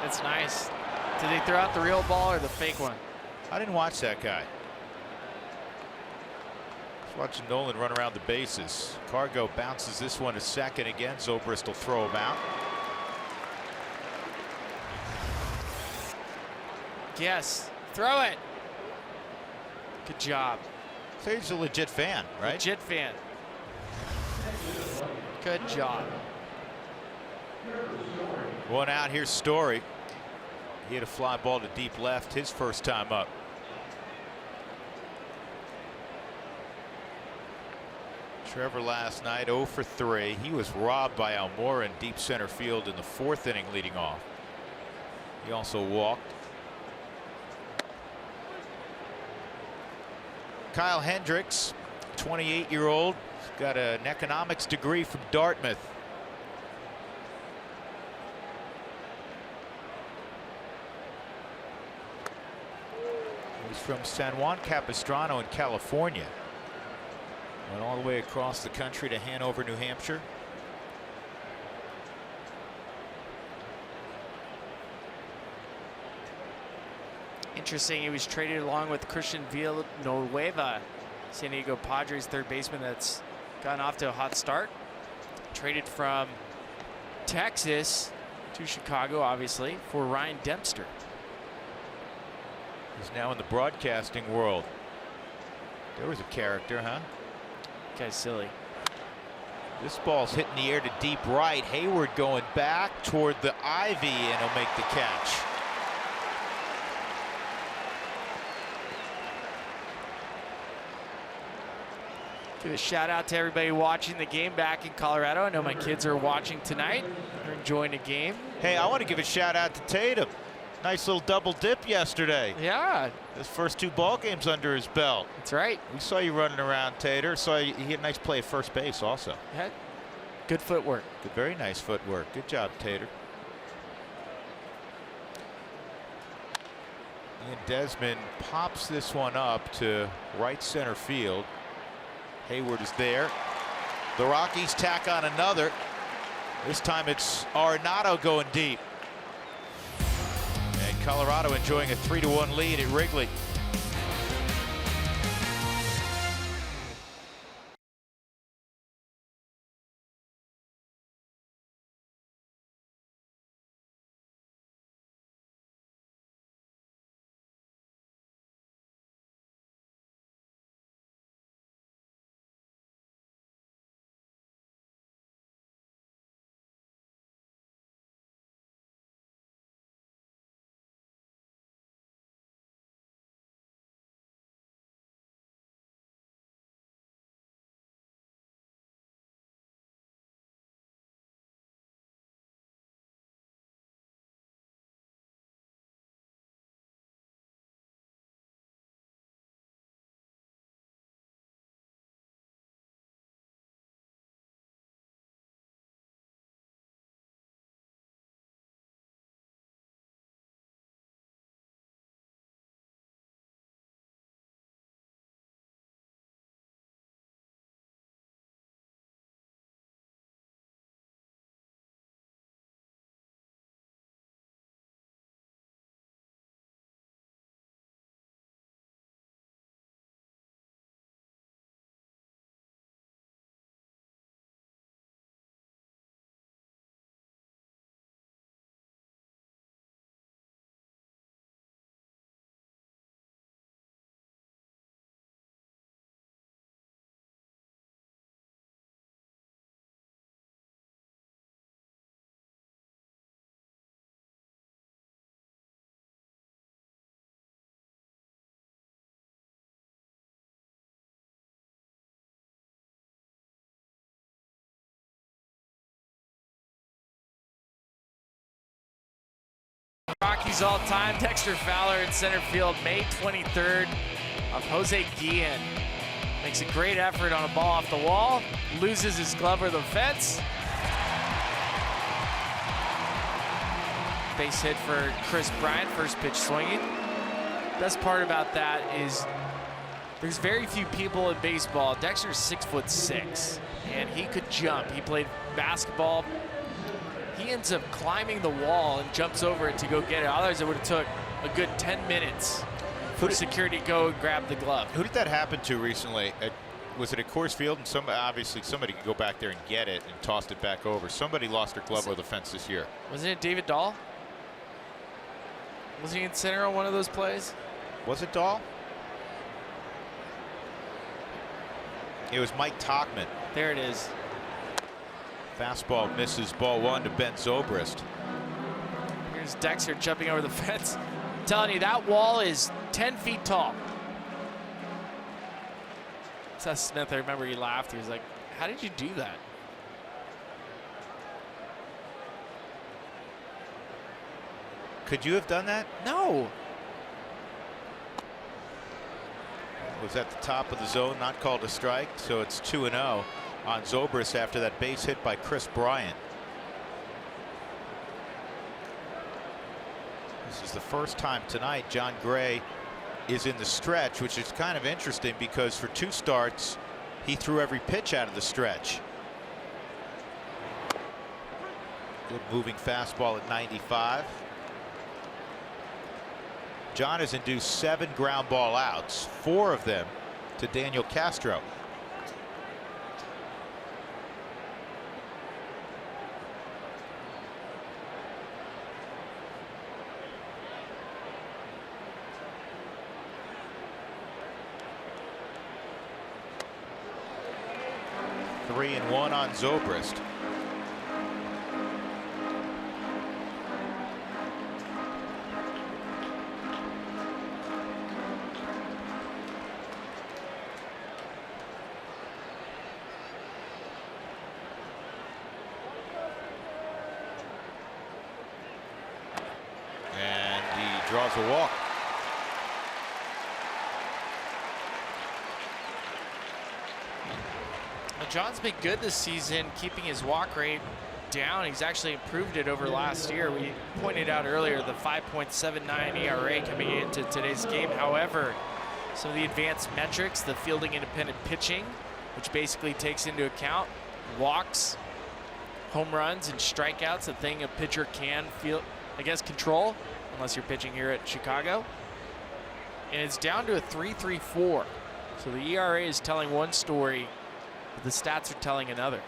It's nice. Did they throw out the real ball or the fake one? I didn't watch that guy. Just watching Nolan run around the bases. Cargo bounces this one to second again. Zobrist will throw him out. Yes, throw it. Good job. So he's a legit fan, right? Legit fan. Good job. One out, here's Story. He had a fly ball to deep left his first time up. Trevor last night 0 for 3. He was robbed by Almora in deep center field in the 4th inning leading off. He also walked. Kyle Hendricks, 28-year-old, got an economics degree from Dartmouth. He's from San Juan Capistrano in California. Went all the way across the country to Hanover, New Hampshire. Interesting, he was traded along with Christian Villanueva, San Diego Padres third baseman that's gotten off to a hot start. Traded from Texas to Chicago, obviously, for Ryan Dempster. He's now in the broadcasting world. There was a character, huh? Guy's silly. This ball's hitting the air to deep right. Hayward going back toward the ivy, and he'll make the catch. Give a shout out to everybody watching the game back in Colorado. I know my kids are watching tonight. They're enjoying the game. Hey, I want to give a shout out to Tatum. Nice little double dip yesterday. Yeah. His first 2 ball games under his belt. That's right. We saw you running around, Tater. He had a nice play at first base also. Yeah. Good footwork. Good, very nice footwork. Good job, Tater. And Desmond pops this one up to right center field. Hayward is there. The Rockies tack on another. This time it's Arenado going deep. Colorado enjoying a 3-1 lead at Wrigley. Rockies all time, Dexter Fowler in center field, May 23rd of Jose Guillen. Makes a great effort on a ball off the wall, loses his glove over the fence. Base hit for Chris Bryant, first pitch swinging. Best part about that is there's very few people in baseball. Dexter's 6'6", and he could jump. He played basketball. He ends up climbing the wall and jumps over it to go get it. Otherwise, it would have took a good 10 minutes for security to go and grab the glove. Who did that happen to recently? Was it at Coors Field? And obviously somebody could go back there and get it and tossed it back over. Somebody lost their glove over the fence this year. Wasn't it David Dahl? Was he in center on one of those plays? Was it Dahl? It was Mike Tachman. There it is. Fastball misses, ball one to Ben Zobrist. Here's Dexter jumping over the fence. I'm telling you, that wall is 10 feet tall. Seth Smith, I remember he laughed. He was like, how did you do that? Could you have done that? No. It was at the top of the zone, not called a strike, so it's 2-0 on Zobrist after that base hit by Chris Bryant. This is the first time tonight John Gray is in the stretch, which is kind of interesting because for 2 starts he threw every pitch out of the stretch. Good moving fastball at 95. John has induced 7 ground ball outs, 4 of them to Daniel Castro. Three and one on Zobrist. And he draws a walk. John's been good this season, keeping his walk rate down. He's actually improved it over last year. We pointed out earlier the 5.79 ERA coming into today's game. However, some of the advanced metrics, the fielding independent pitching, which basically takes into account walks, home runs, and strikeouts, a thing a pitcher can feel, I guess, control. unless you're pitching here at Chicago. And it's down to a 3.34. So the ERA is telling one story, but the stats are telling another.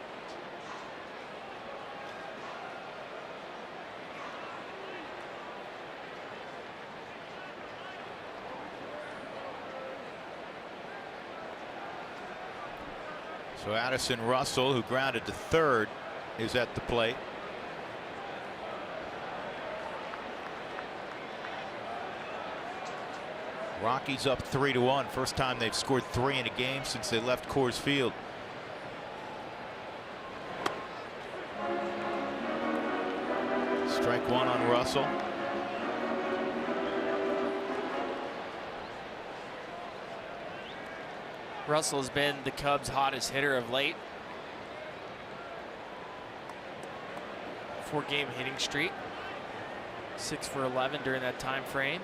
So Addison Russell, who grounded to third, is at the plate. Rockies up 3-1. First time they've scored 3 in a game since they left Coors Field. Strike one on Russell. Russell has been the Cubs' hottest hitter of late. 4-game hitting streak. 6 for 11 during that time frame.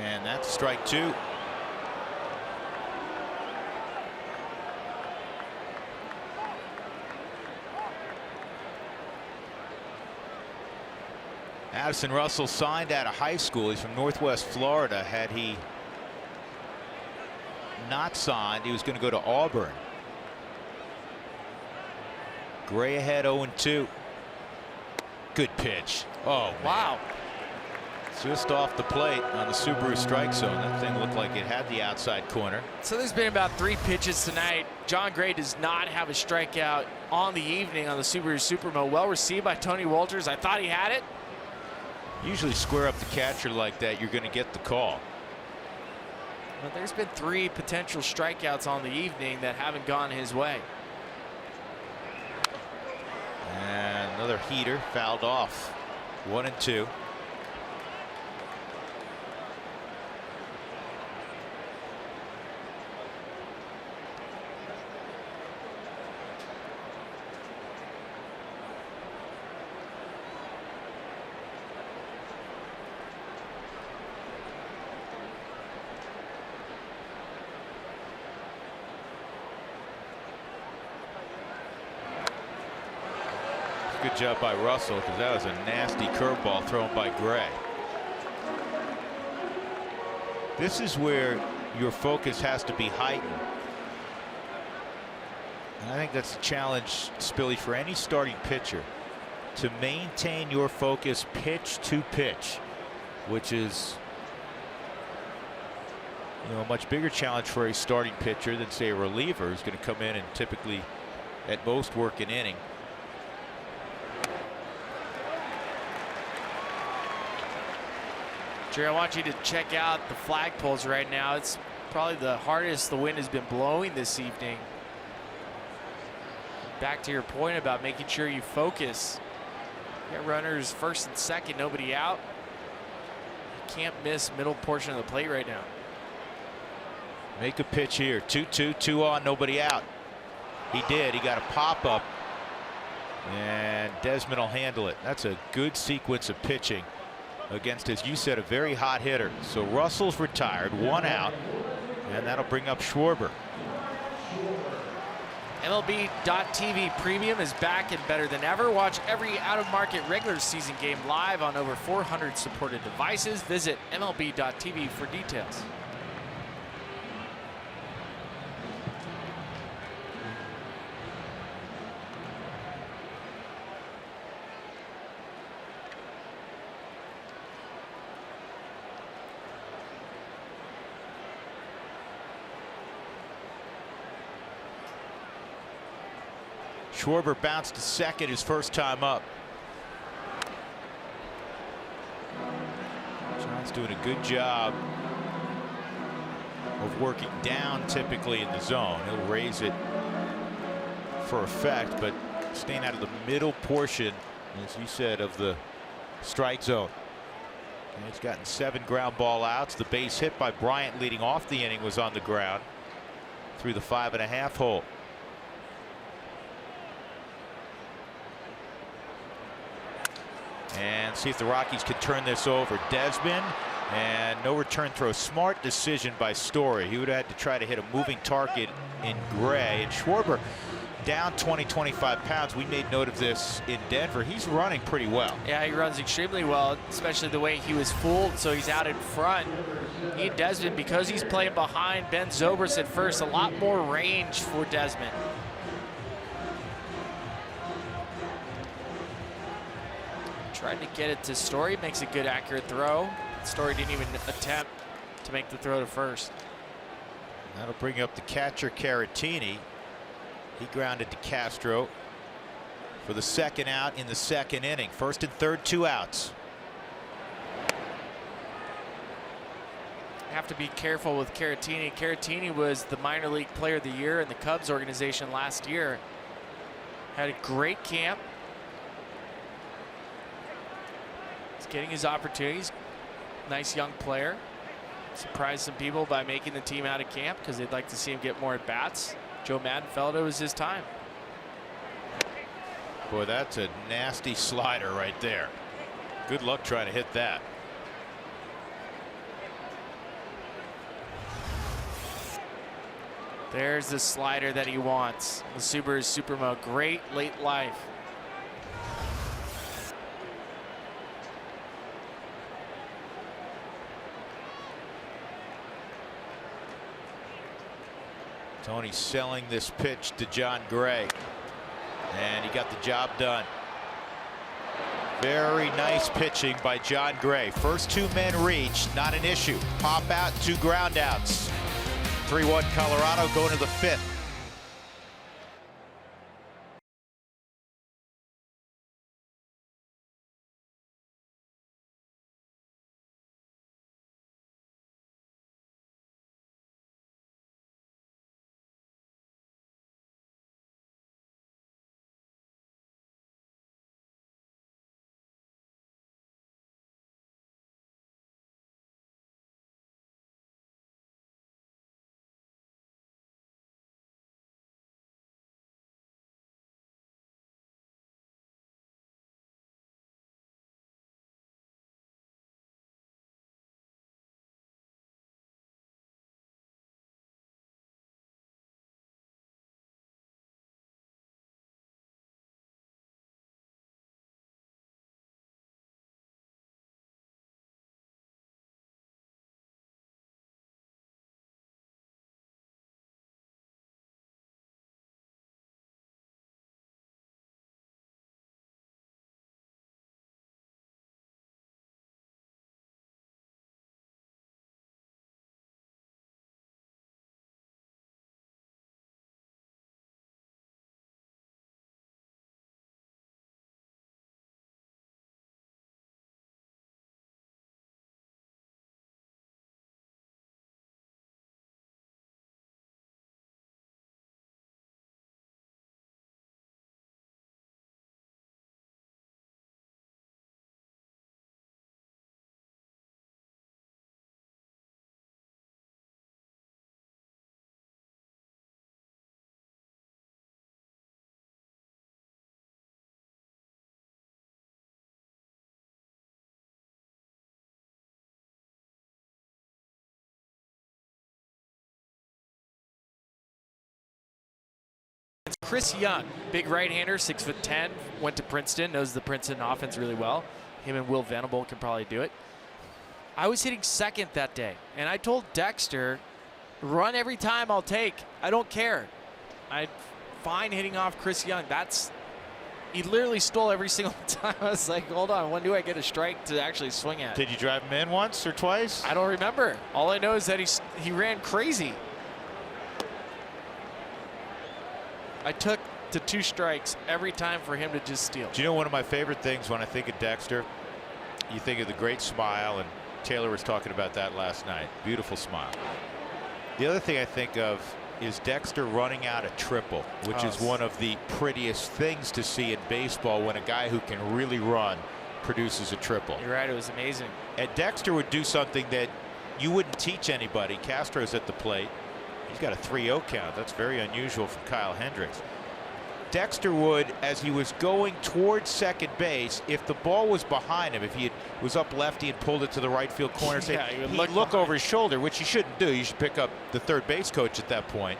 And that's strike two. Addison Russell signed out of high school. He's from Northwest Florida. Had he not signed, he was going to go to Auburn. Gray ahead 0-2. Good pitch. Oh, man. Wow. Just off the plate on the Subaru strike zone. That thing looked like it had the outside corner. So there's been about 3 pitches tonight. John Gray does not have a strikeout on the evening on the Subaru Supermo. Well received by Tony Walters. I thought he had it. Usually square up the catcher like that, you're going to get the call. But there's been 3 potential strikeouts on the evening that haven't gone his way. And another heater fouled off. 1-2. Good job by Russell, because that was a nasty curveball thrown by Gray. This is where your focus has to be heightened. And I think that's a challenge, Spilly, for any starting pitcher, to maintain your focus pitch to pitch, which is, you know, a much bigger challenge for a starting pitcher than, say, a reliever who's going to come in and typically at most work an inning. Jerry, I want you to check out the flagpoles right now. It's probably the hardest the wind has been blowing this evening. Back to your point about making sure you focus. You got runners first and second, nobody out. You can't miss middle portion of the plate right now. Make a pitch here. 2-2, 2 on, nobody out. He did. He got a pop up, and Desmond will handle it. That's a good sequence of pitching against, as you said, a very hot hitter. So Russell's retired, 1 out, and that'll bring up Schwarber. MLB.TV Premium is back and better than ever. Watch every out-of-market regular season game live on over 400 supported devices. Visit MLB.TV for details. Schwarber bounced to second his first time up. John's doing a good job of working down typically in the zone. He'll raise it for effect, but staying out of the middle portion, as you said, of the strike zone. And he's gotten 7 ground ball outs. The base hit by Bryant leading off the inning was on the ground through the 5.5 hole. And see if the Rockies can turn this over. Desmond, and no return throw. Smart decision by Story. He would have had to try to hit a moving target in Gray. And Schwarber down 20, 25 pounds. We made note of this in Denver. He's running pretty well. Yeah, he runs extremely well, especially the way he was fooled, so he's out in front. He and Desmond, because he's playing behind Ben Zobrist at first, a lot more range for Desmond. Trying to get it to Story, makes a good accurate throw. Story didn't even attempt to make the throw to first. That'll bring up the catcher, Caratini. He grounded to Castro for the second out in the second inning. First and third, 2 outs. Have to be careful with Caratini. Caratini was the minor league player of the year in the Cubs organization last year. Had a great camp. He's getting his opportunities. Nice young player. Surprised some people by making the team out of camp because they'd like to see him get more at bats. Joe Madden felt it was his time. Boy, that's a nasty slider right there. Good luck trying to hit that. There's the slider that he wants. The Subaru Supermo, great late life. Tony selling this pitch to John Gray, and he got the job done. Very nice pitching by John Gray. First 2 men reached, not an issue. Pop out, 2 ground outs. 3-1 Colorado going to the 5th. Chris Young, big right-hander, 6'10", went to Princeton, knows the Princeton offense really well. Him and Will Venable can probably do it. I was hitting second that day, and I told Dexter, run every time I'll take. I don't care. I'm fine hitting off Chris Young. He literally stole every single time. I was like, hold on, when do I get a strike to actually swing at? Did you drive him in once or twice? I don't remember. All I know is that he ran crazy. I took to 2 strikes every time for him to just steal. Do you know one of my favorite things when I think of Dexter? You think of the great smile, and Taylor was talking about that last night. Beautiful smile. The other thing I think of is Dexter running out a triple, which is one of the prettiest things to see in baseball when a guy who can really run produces a triple. You're right, it was amazing. And Dexter would do something that you wouldn't teach anybody. Castro's at the plate. He's got a 3-0 count. That's very unusual for Kyle Hendricks. Dexter would, as he was going towards second base, if the ball was behind him, if he was up lefty and pulled it to the right field corner, yeah, he'd look over his shoulder, which you shouldn't do. You should pick up the third base coach at that point.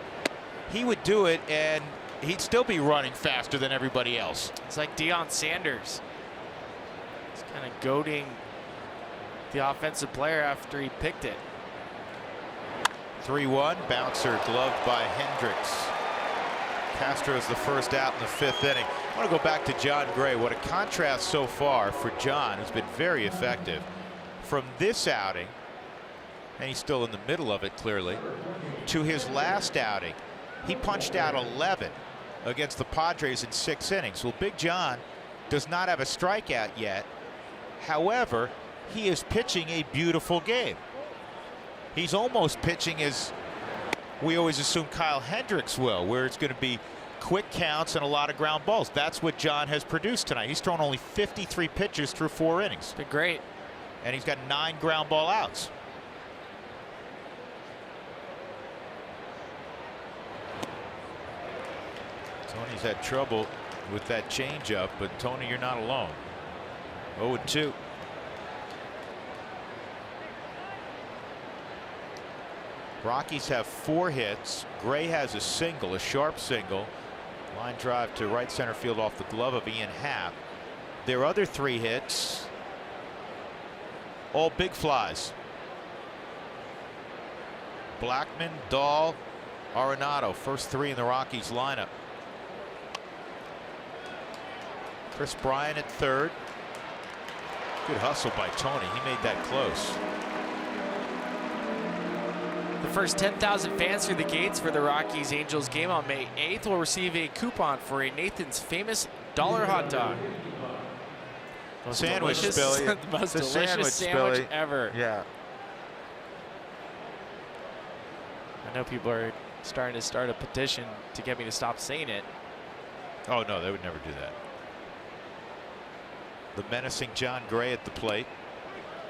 He would do it, and he'd still be running faster than everybody else. It's like Deion Sanders. He's kind of goading the offensive player after he picked it. 3-1, bouncer gloved by Hendricks. Castro's the first out in the 5th inning. I want to go back to John Gray. What a contrast so far for John, who's been very effective. From this outing, and he's still in the middle of it clearly, to his last outing, he punched out 11 against the Padres in 6 innings. Well, Big John does not have a strikeout yet. However, he is pitching a beautiful game. He's almost pitching as we always assume Kyle Hendricks will, where it's going to be quick counts and a lot of ground balls. That's what John has produced tonight. He's thrown only 53 pitches through 4 innings. It's been great. And he's got 9 ground ball outs. Tony's had trouble with that changeup, but Tony, you're not alone. 0-2. Rockies have 4 hits. Gray has a single, a sharp single. Line drive to right center field off the glove of Ian Happ. Their other 3 hits, all big flies. Blackman, Dahl, Arenado, first 3 in the Rockies lineup. Chris Bryant at 3rd. Good hustle by Tony. He made that close. The first 10,000 fans through the gates for the Rockies-Angels game on May 8th will receive a coupon for a Nathan's Famous $1 hot dog. Most Sandwich, delicious, Billy. the most delicious sandwich Billy. ever. Yeah. I know people are starting to start a petition to get me to stop saying it. Oh, no, they would never do that. The menacing John Gray at the plate.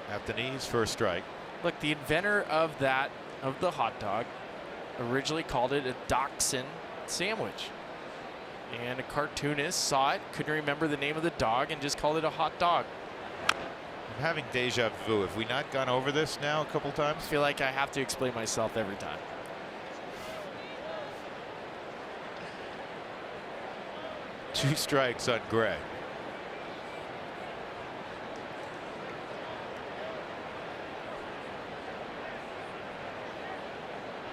At the knees for a strike. Look, the inventor of the hot dog, originally called it a dachshund sandwich. And a cartoonist saw it, couldn't remember the name of the dog, and just called it a hot dog. I'm having deja vu. Have we not gone over this now a couple times? I feel like I have to explain myself every time. Two strikes on Gray.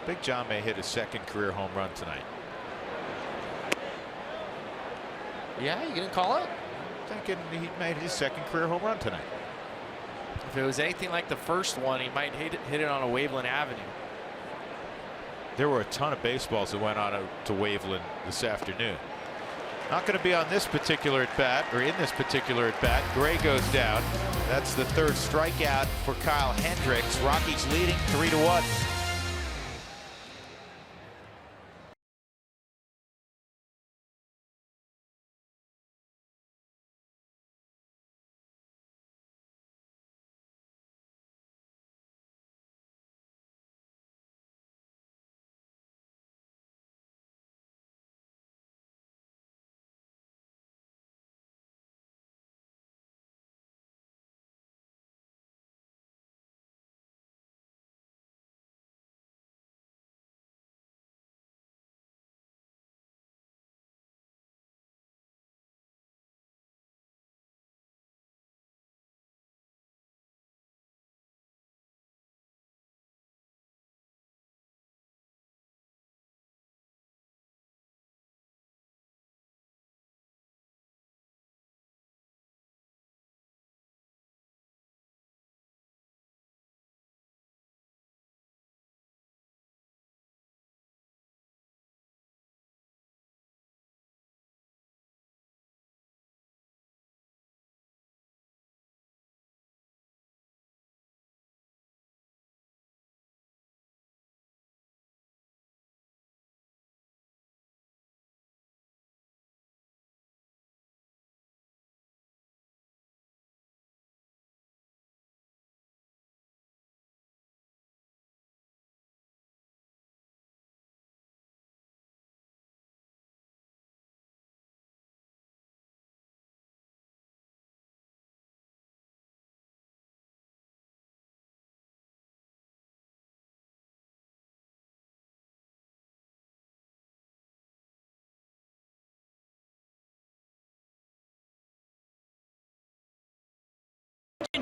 Big John may hit his 2nd career home run tonight. Yeah, you gonna call it? Thinking he made his 2nd career home run tonight. If it was anything like the first one, he might hit it on a Waveland Avenue. There were a ton of baseballs that went on to Waveland this afternoon. Not going to be on this particular at bat, or in this particular at bat. Gray goes down. That's the 3rd strikeout for Kyle Hendricks. Rockies leading 3-1.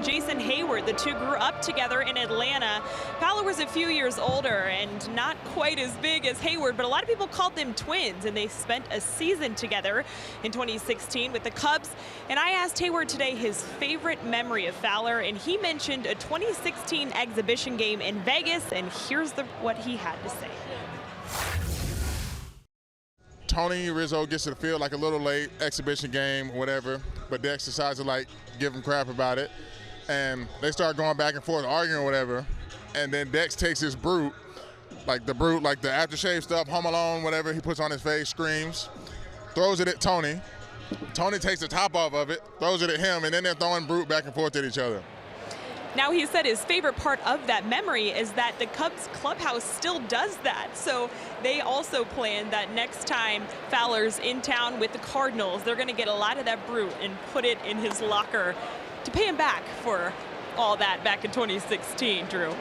Jason Hayward. The two grew up together in Atlanta. Fowler was a few years older and not quite as big as Hayward, but a lot of people called them twins, and they spent a season together in 2016 with the Cubs. And I asked Hayward today his favorite memory of Fowler, and he mentioned a 2016 exhibition game in Vegas, and here's what he had to say. Tony Rizzo gets to the field like a little late, exhibition game, whatever, but Dex decides to like give him crap about it, and they start going back and forth, arguing or whatever, and then Dex takes his brute, like the aftershave stuff, Home Alone, whatever, he puts on his face, screams, throws it at Tony. Tony takes the top off of it, throws it at him, and then they're throwing brute back and forth at each other. Now, he said his favorite part of that memory is that the Cubs clubhouse still does that. So they also plan that next time Fowler's in town with the Cardinals, they're going to get a lot of that brute and put it in his locker to pay him back for all that back in 2016, Drew.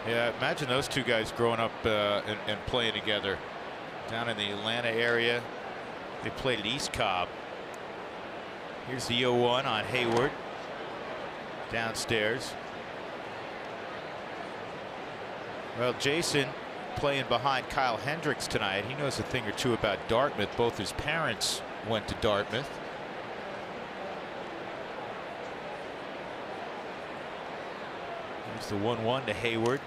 Yeah, imagine those two guys growing up and playing together down in the Atlanta area. They played at East Cobb. Here's the 0-1 on Hayward. Downstairs. Well, Jason playing behind Kyle Hendricks tonight. He knows a thing or two about Dartmouth. Both his parents went to Dartmouth. There's the 1-1 to Hayward.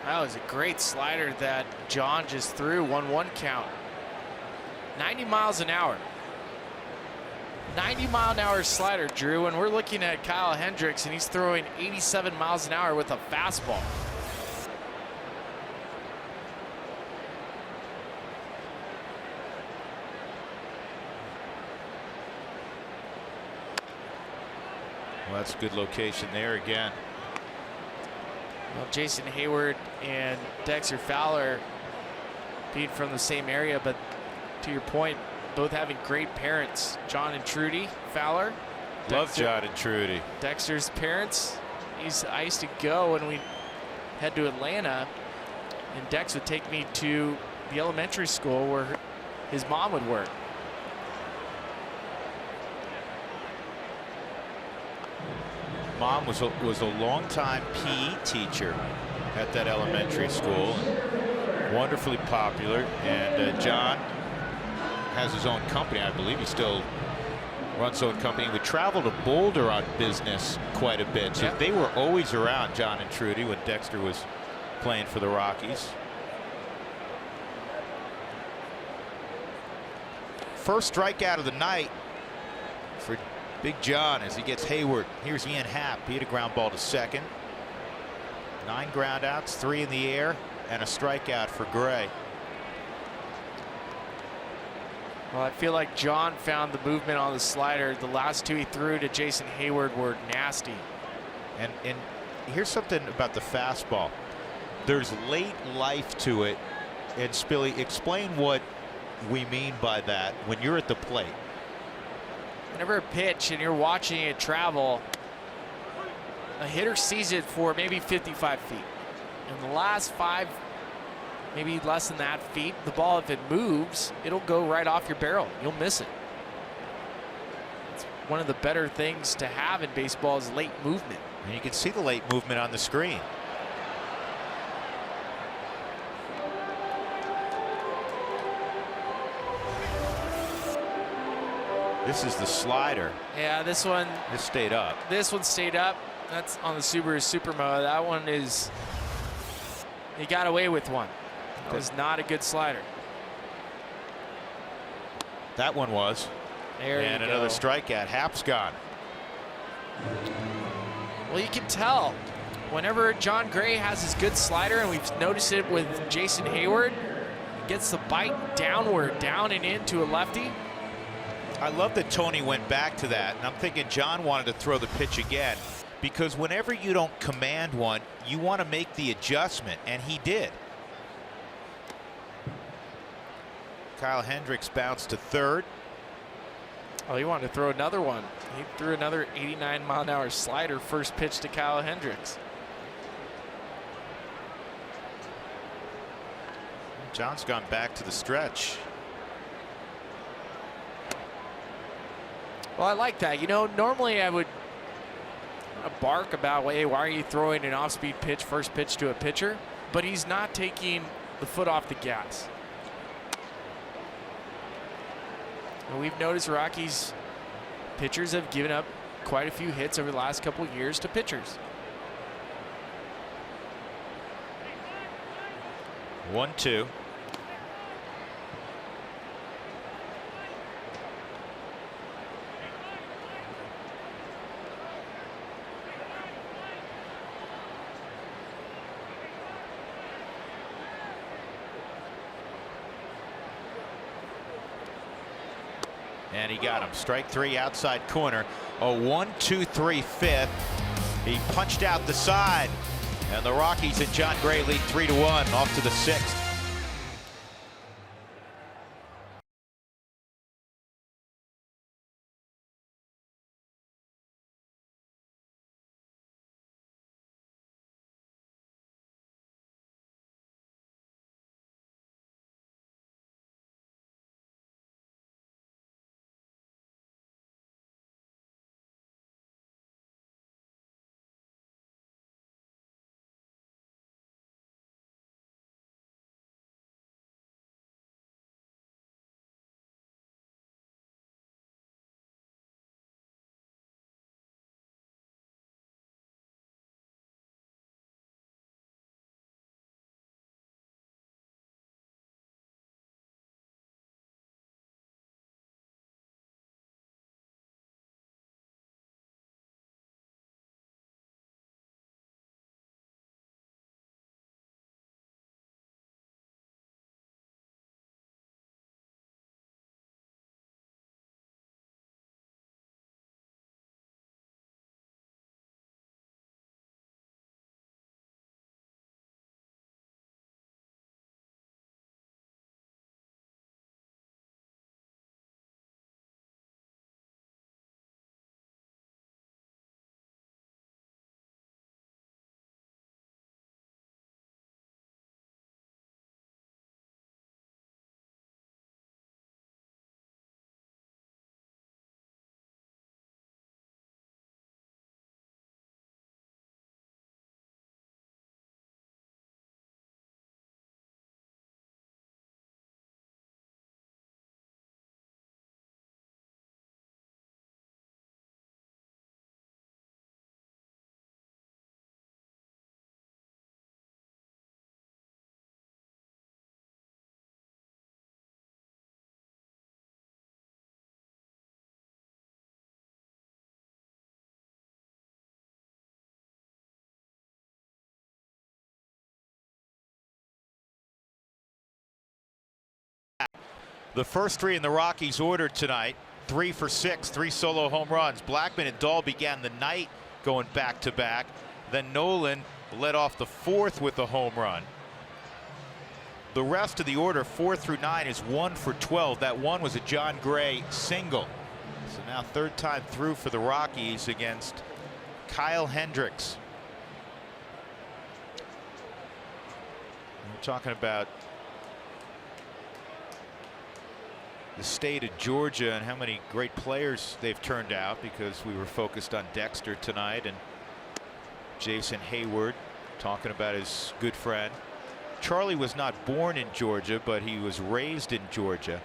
That was a great slider that John just threw. 1-1 count. 90 miles an hour. 90-mile-an-hour slider, Drew, and we're looking at Kyle Hendricks, and he's throwing 87 miles an hour with a fastball. Well, that's a good location there again. Well, Jason Hayward and Dexter Fowler being from the same area, but to your point, both having great parents, John and Trudy Fowler. Love John and Trudy. Dexter's parents. I used to go when we head to Atlanta, and Dex would take me to the elementary school where his mom would work. Mom was a longtime PE teacher at that elementary school. Wonderfully popular, and John has his own company. I believe he still runs his own company. We traveled to Boulder on business quite a bit, so they were always around, John and Trudy, when Dexter was playing for the Rockies. First strikeout of the night for Big John as he gets Hayward. Here's Ian Happ. He hit a ground ball to second. 9 ground outs, 3 in the air, and a strikeout for Gray. Well, I feel like John found the movement on the slider. The last 2 he threw to Jason Hayward were nasty. And here's something about the fastball. There's late life to it. And Spilly, explain what we mean by that when you're at the plate. Whenever a pitch and you're watching it travel, a hitter sees it for maybe 55 feet. In the last 5, maybe less than that feet, the ball, if it moves, it'll go right off your barrel. You'll miss it. It's one of the better things to have in baseball is late movement. And you can see the late movement on the screen. This is the slider. Yeah, this one. This stayed up. This one stayed up. That's on the Subaru Supermo. That one is, he got away with one. That was not a good slider. That one was. There and you another go. strikeout. Happ's gone. Well, you can tell whenever John Gray has his good slider, and we've noticed it with Jason Hayward, gets the bite downward, down and into a lefty. I love that Tony went back to that, and I'm thinking John wanted to throw the pitch again, because whenever you don't command one, you want to make the adjustment, and he did. Kyle Hendricks bounced to third. Oh, he wanted to throw another one. He threw another 89-mile-an-hour slider first pitch to Kyle Hendricks. John's gone back to the stretch. Well, I like that. You know, normally I would bark about, hey, why are you throwing an off-speed pitch, first pitch to a pitcher? But he's not taking the foot off the gas. And we've noticed Rockies pitchers have given up quite a few hits over the last couple of years to pitchers. 1-2. And he got him. Strike three, outside corner. A 1-2-3 fifth. He punched out the side. And the Rockies and John Gray lead 3-1 off to the sixth. The first three in the Rockies order tonight, 3 for 6, 3 solo home runs. Blackman and Dahl began the night going back to back. Then Nolan led off the fourth with a home run. The rest of the order, 4 through 9, is 1 for 12. That one was a John Gray single. So now third time through for the Rockies against Kyle Hendricks. We're talking about the state of Georgia and how many great players they've turned out, because we were focused on Dexter tonight and Jason Hayward talking about his good friend. Charlie was not born in Georgia, but he was raised in Georgia.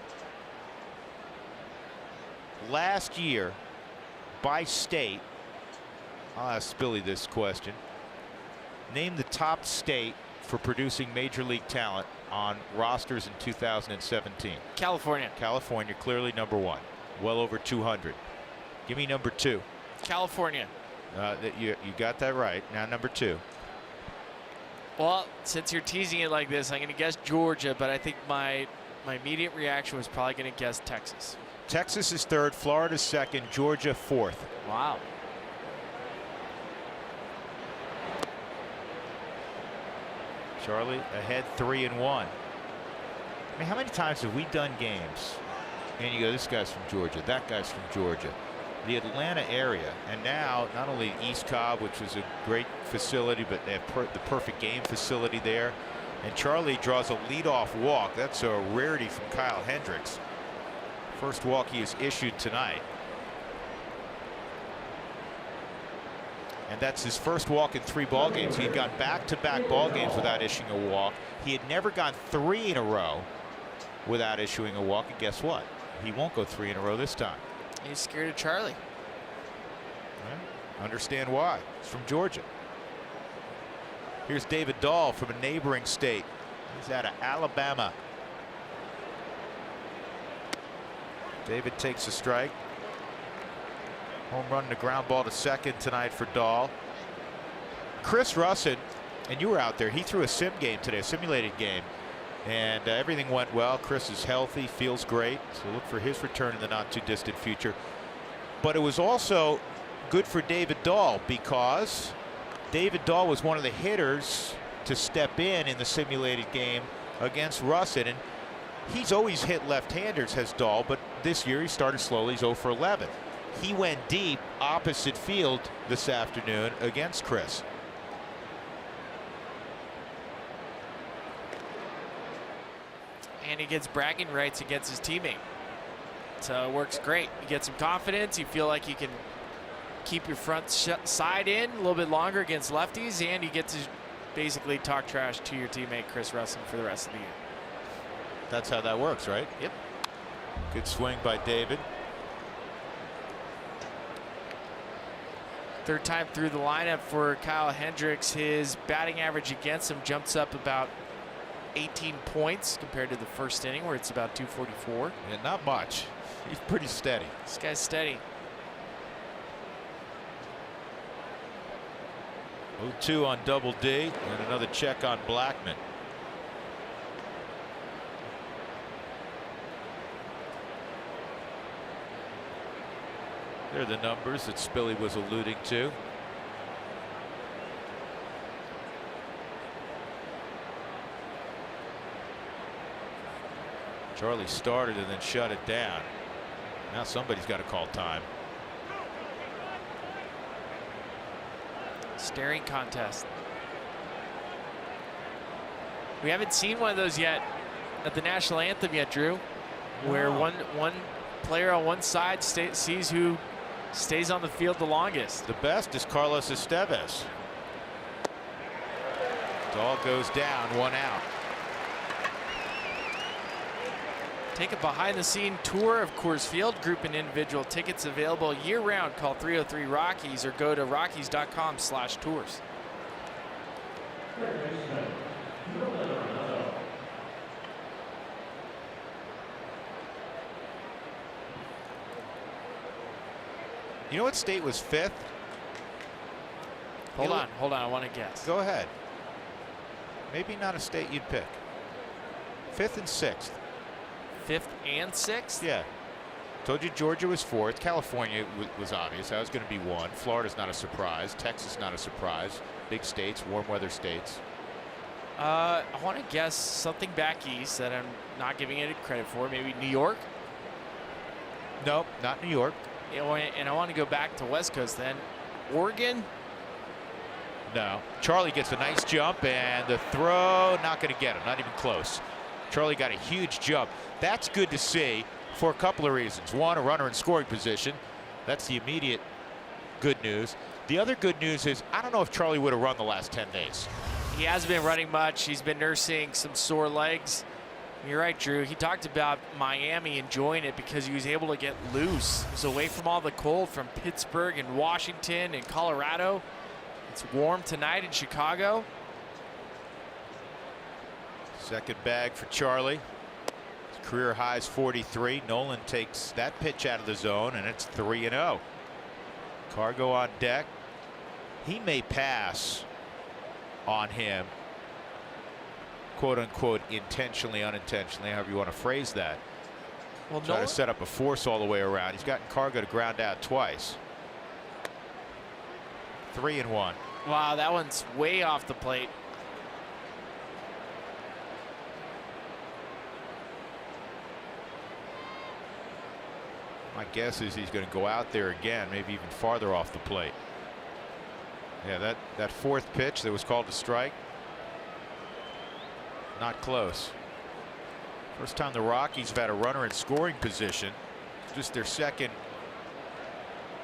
Last year, by state, I'll ask Billy this question. Name the top state for producing major league talent on rosters in 2017. California. California, clearly number one. Well over 200. Give me number 2. California. You got that right. Now number 2. Well, since you're teasing it like this, I'm going to guess Georgia, but I think my immediate reaction was probably going to guess Texas. Texas is 3rd, Florida 2nd, Georgia 4th. Wow. Charlie ahead 3-1. I mean, how many times have we done games and you go, this guy's from Georgia, that guy's from Georgia, the Atlanta area, and now not only East Cobb, which was a great facility, but they have the perfect game facility there, and Charlie draws a leadoff walk. That's a rarity from Kyle Hendricks. First walk he has issued tonight. And that's his first walk in 3 ball games. He had gone back-to-back ball games without issuing a walk. He had never gone 3 in a row without issuing a walk. And guess what? He won't go 3 in a row this time. He's scared of Charlie. Right. Understand why. He's from Georgia. Here's David Dahl from a neighboring state. He's out of Alabama. David takes a strike. Home run to ground ball to second tonight for Dahl. Chris Russin, and you were out there, he threw a sim game today, a simulated game, and everything went well. Chris is healthy, feels great, so look for his return in the not too distant future. But it was also good for David Dahl, because David Dahl was one of the hitters to step in the simulated game against Russin, and he's always hit left-handers, has Dahl, but this year he started slowly. He's 0 for 11. He went deep opposite field this afternoon against Chris. And he gets bragging rights against his teammate. So it works great. You get some confidence. You feel like you can keep your front side in a little bit longer against lefties, and you get to basically talk trash to your teammate Chris Russin for the rest of the year. That's how that works, right? Yep. Good swing by David. Third time through the lineup for Kyle Hendricks. His batting average against him jumps up about 18 points compared to the first inning, where it's about 244. Yeah, not much. He's pretty steady. This guy's steady. 0-2 on Double D, and another check on Blackman. They're the numbers that Spilly was alluding to. Charlie started and then shut it down. Now somebody's got to call time. Staring contest. We haven't seen one of those yet at the national anthem yet, Drew, where one player on one side sees who stays on the field the longest. The best is Carlos Estevez. Dahl goes down, 1 out. Take a behind-the-scene tour of Coors Field. Group and individual tickets available year-round. Call 303-ROCKIES or go to rockies.com/tours. You know what state was 5th? Hold on, I want to guess. Go ahead. Maybe not a state you'd pick. 5th and 6th. 5th and 6th? Yeah. Told you Georgia was 4th. California was obvious. That was going to be 1. Florida's not a surprise. Texas not a surprise. Big states, warm weather states. I want to guess something back east that I'm not giving it credit for. Maybe New York? Nope, not New York. And I want to go back to West Coast then. Oregon? No. Charlie gets a nice jump, and the throw, not going to get him. Not even close. Charlie got a huge jump. That's good to see for a couple of reasons. One, a runner in scoring position. That's the immediate good news. The other good news is I don't know if Charlie would have run the last 10 days. He hasn't been running much. He's been nursing some sore legs. You're right, Drew. He talked about Miami enjoying it because he was able to get loose. He was away from all the cold from Pittsburgh and Washington and Colorado. It's warm tonight in Chicago. Second bag for Charlie. His career high is 43. Nolan takes that pitch out of the zone, and it's 3-0. Cargo on deck. He may pass on him, quote unquote, intentionally, unintentionally, however you want to phrase that. Well, Trying to set up a force all the way around. He's gotten Cargo to ground out twice. 3-1. Wow, that one's way off the plate. My guess is he's going to go out there again, maybe even farther off the plate. Yeah, that fourth pitch that was called a strike. Not close. First time the Rockies have had a runner in scoring position. Just their second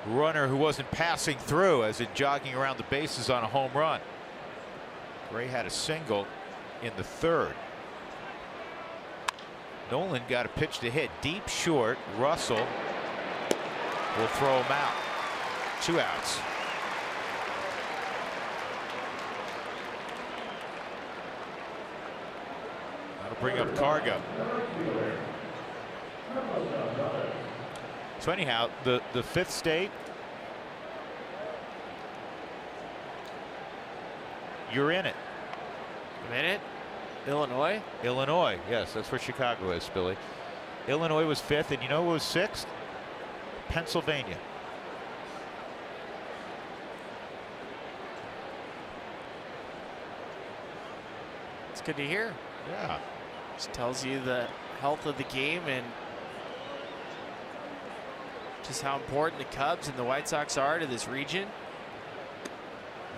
runner who wasn't passing through, as in jogging around the bases on a home run. Gray had a single in the third. Nolan got a pitch to hit deep short. Russell will throw him out. 2 outs. That'll bring up Cargo. So anyhow, the fifth state, you're in it. I'm in it. Illinois? Illinois, yes, that's where Chicago is, Billy. Illinois was 5th, and you know who was 6th? Pennsylvania. It's good to hear. Yeah. Just tells you the health of the game and just how important the Cubs and the White Sox are to this region.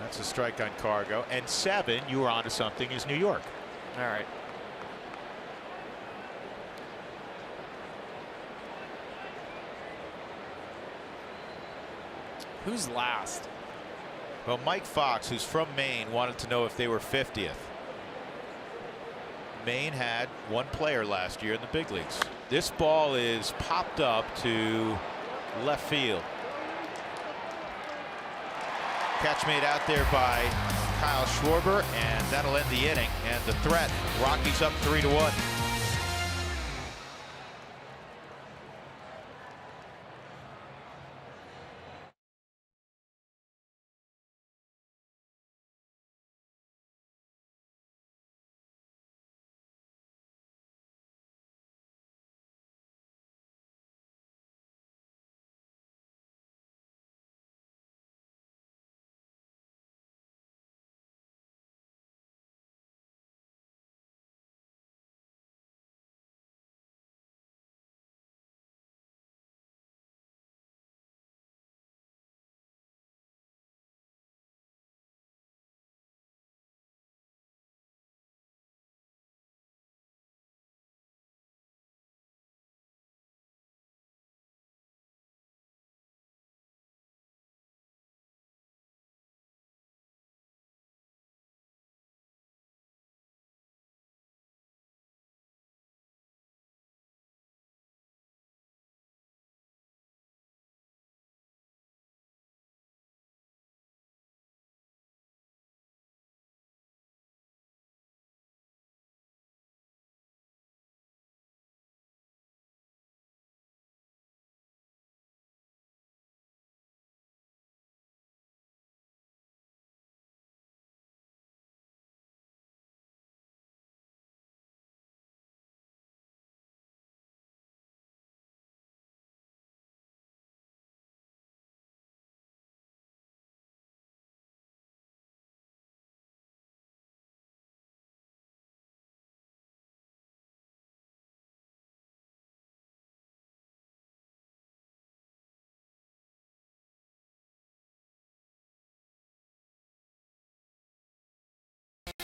That's a strike on Cargo. And 7, you were onto something, is New York. All right. Who's last? Well, Mike Fox, who's from Maine, wanted to know if they were 50th. Maine had 1 player last year in the big leagues. This ball is popped up to left field. Catch made out there by Kyle Schwarber, and that'll end the inning. And the threat, Rockies up 3-1.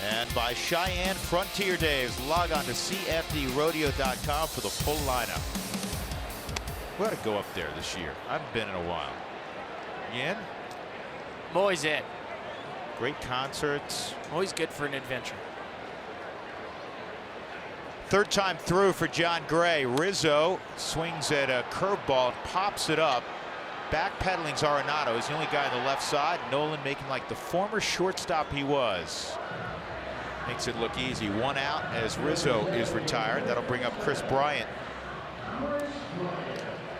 And by Cheyenne Frontier Days, log on to cfdrodeo.com for the full lineup. We ought to go up there this year. I haven't been in a while. You in? I'm always in. Great concerts. Always good for an adventure. Third time through for John Gray. Rizzo swings at a curveball and pops it up. Backpedaling's Arenado. He's the only guy on the left side. Nolan making like the former shortstop he was. Makes it look easy. 1 out as Rizzo is retired. That'll bring up Chris Bryant.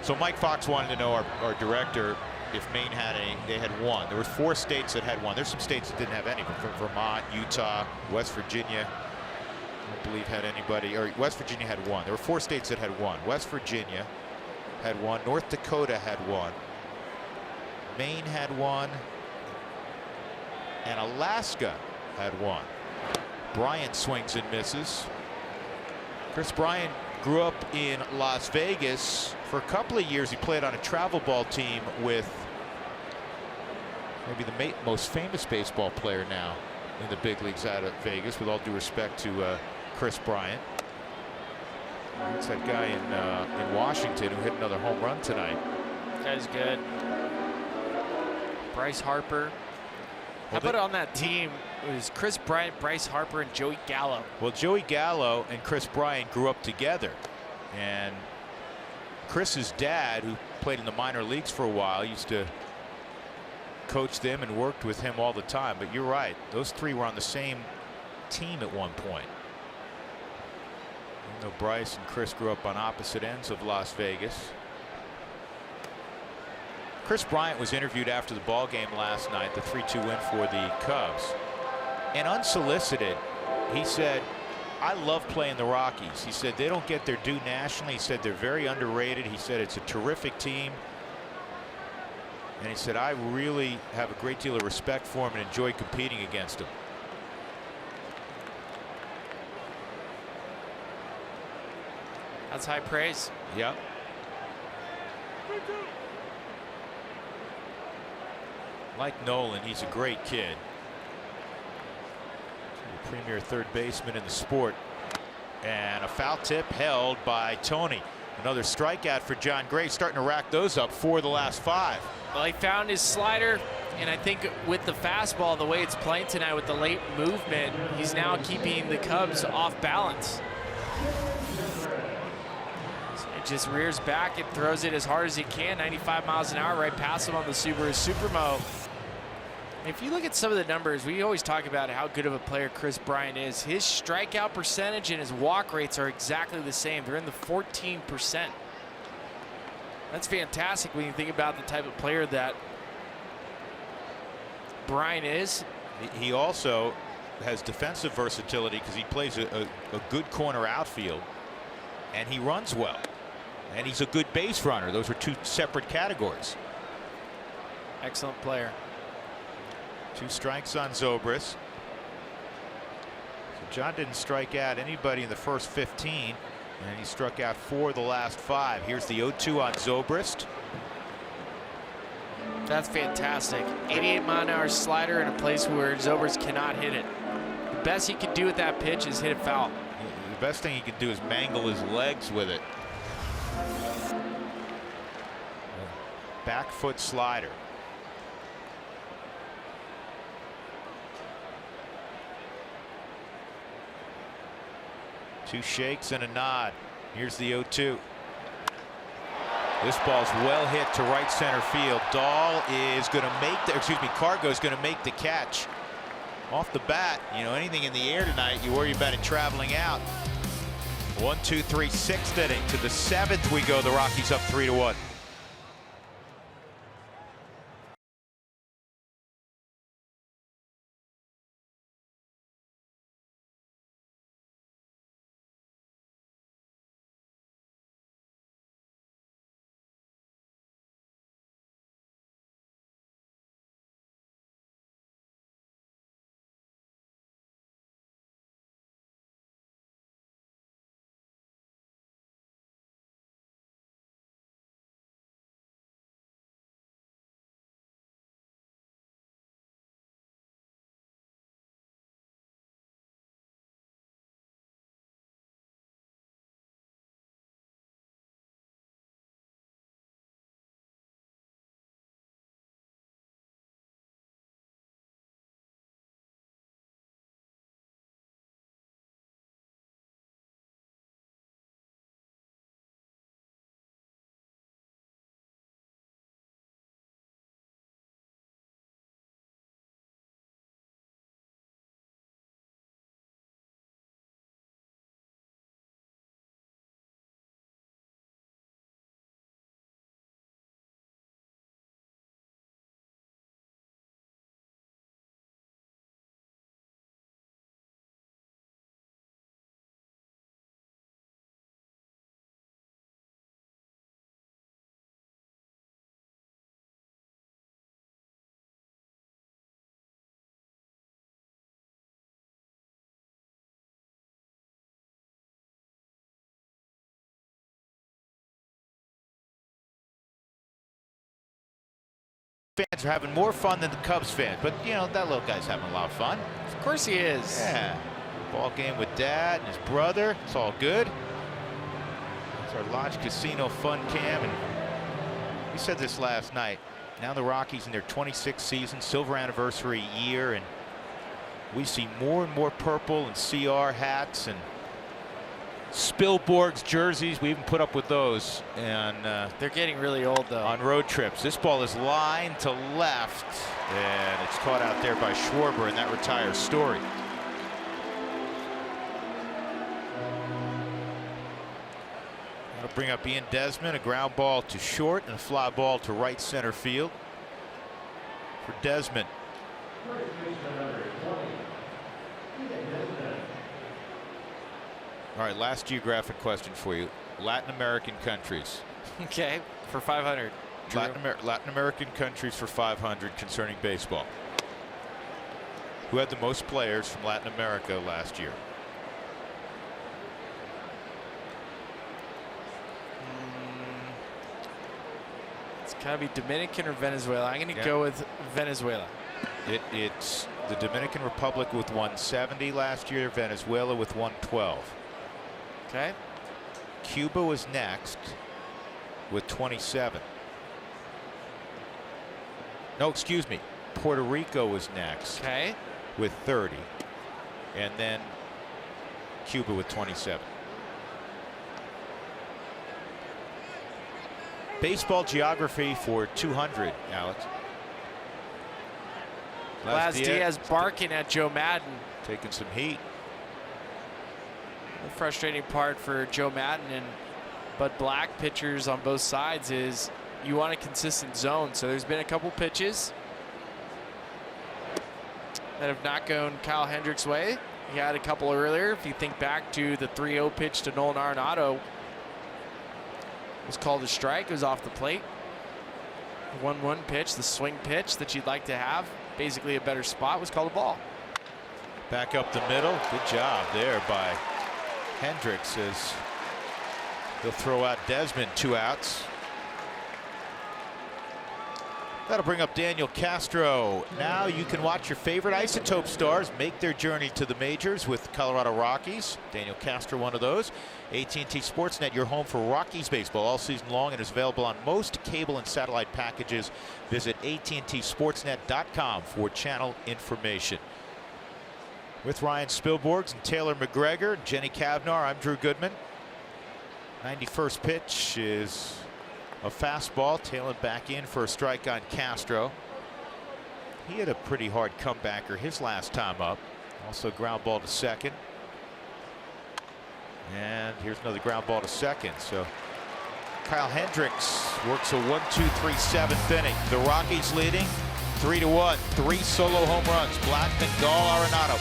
So Mike Fox wanted to know, our director, if Maine had any. They had 1. There were 4 states that had 1. There's some states that didn't have any. From Vermont, Utah, West Virginia. I don't believe had anybody. Or West Virginia had 1. There were 4 states that had 1. West Virginia had 1. North Dakota had 1. Maine had 1. And Alaska had 1. Bryant swings and misses. Chris Bryant grew up in Las Vegas. For a couple of years, he played on a travel ball team with maybe the most famous baseball player now in the big leagues out of Vegas, with all due respect to Chris Bryant. It's that guy in Washington who hit another home run tonight. That is good. Bryce Harper. How about on that team? It was Chris Bryant, Bryce Harper, and Joey Gallo. Well, Joey Gallo and Chris Bryant grew up together. And Chris's dad, who played in the minor leagues for a while, used to coach them and worked with him all the time. But you're right. Those three were on the same team at one point. Even though Bryce and Chris grew up on opposite ends of Las Vegas. Chris Bryant was interviewed after the ball game last night, the 3-2 win for the Cubs. And unsolicited, he said, I love playing the Rockies. He said they don't get their due nationally. He said they're very underrated. He said it's a terrific team. And he said, I really have a great deal of respect for him and enjoy competing against him. That's high praise. Yep. Like Nolan, he's a great kid. The premier third baseman in the sport. And a foul tip held by Tony. Another strikeout for John Gray, starting to rack those up for the last 5. Well, he found his slider, and I think with the fastball, the way it's playing tonight with the late movement, he's now keeping the Cubs off balance. It just rears back and throws it as hard as he can, 95 miles an hour, right past him on the Subaru Supermo. If you look at some of the numbers, we always talk about how good of a player Chris Bryant is. His strikeout percentage and his walk rates are exactly the same. They're in the 14%. That's fantastic when you think about the type of player that Bryant is. He also has defensive versatility because he plays a good corner outfield, and he runs well, and he's a good base runner. Those are two separate categories. Excellent player. 2 strikes on Zobrist. So John didn't strike out anybody in the first 15, and he struck out 4 the last 5. Here's the 0-2 on Zobrist. That's fantastic. 88 mile an hour slider in a place where Zobrist cannot hit it. The best he can do with that pitch is hit it foul. The best thing he can do is mangle his legs with it. Back foot slider. Two shakes and a nod. Here's the 0-2. This ball's well hit to right center field. Dahl is going to make the, Cargo's going to make the catch. Off the bat, you know, anything in the air tonight, you worry about it traveling out. 1, 2, 3, 6th inning. To the 7th we go. The Rockies up 3-1. Fans are having more fun than the Cubs fans, but you know that little guy's having a lot of fun. Of course he is. Yeah, ball game with Dad and his brother. It's all good. It's our Lodge Casino fun cam, and we said this last night. Now the Rockies in their 26th season, silver anniversary year, and we see more and more purple and CR hats and Spielborg's jerseys. We even put up with those, and they're getting really old though. On road trips. This ball is lined to left, and it's caught out there by Schwarber, and that retires Story. That'll bring up Ian Desmond, a ground ball to short and a fly ball to right center field for Desmond. All right, last geographic question for you. Latin American countries. Okay, for 500. Latin American countries for 500 concerning baseball. Who had the most players from Latin America last year? It's got to be Dominican or Venezuela. I'm going to go with Venezuela. It's the Dominican Republic with 170 last year, Venezuela with 112. Okay. Cuba was next with 27. No, excuse me. Puerto Rico was next with 30. And then Cuba with 27. Baseball geography for 200, Alex. Laz Diaz barking at Joe Madden. Taking some heat. The frustrating part for Joe Madden and Bud Black pitchers on both sides is you want a consistent zone. So there's been a couple pitches that have not gone Kyle Hendricks' way. He had a couple earlier. If you think back to the 3-0 pitch to Nolan Arenado, it was called a strike. It was off the plate. The 1-1 pitch, the swing pitch that you'd like to have, basically a better spot, was called a ball. Back up the middle. Good job there by Hendricks as he'll throw out Desmond. 2 outs. That'll bring up Daniel Castro. Now you can watch your favorite Isotope stars make their journey to the majors with Colorado Rockies. Daniel Castro, one of those. AT&T Sportsnet, your home for Rockies baseball all season long, and is available on most cable and satellite packages. Visit AT&TSportsnet.com for channel information. With Ryan Spielborgs and Taylor McGregor, Jenny Cavnar, I'm Drew Goodman. 91st pitch is a fastball, tailing back in for a strike on Castro. He had a pretty hard comebacker his last time up. Also ground ball to second. And here's another ground ball to second. So Kyle Hendricks works a 1-2-3 7th inning. The Rockies leading 3-1. 3 solo home runs. Blackman, Gall, Arenado.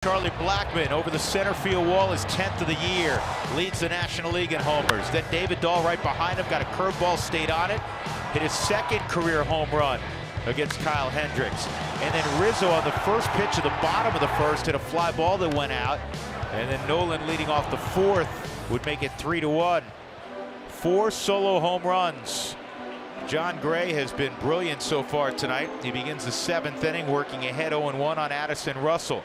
Charlie Blackmon over the center field wall, his 10th of the year, leads the National League in homers. Then David Dahl right behind him, got a curveball, stayed on it, hit his second career home run against Kyle Hendricks. And then Rizzo on the first pitch of the bottom of the first hit a fly ball that went out. And then Nolan leading off the fourth would make it 3-1. 4 solo home runs. John Gray has been brilliant so far tonight. He begins the 7th inning working ahead 0-1 on Addison Russell.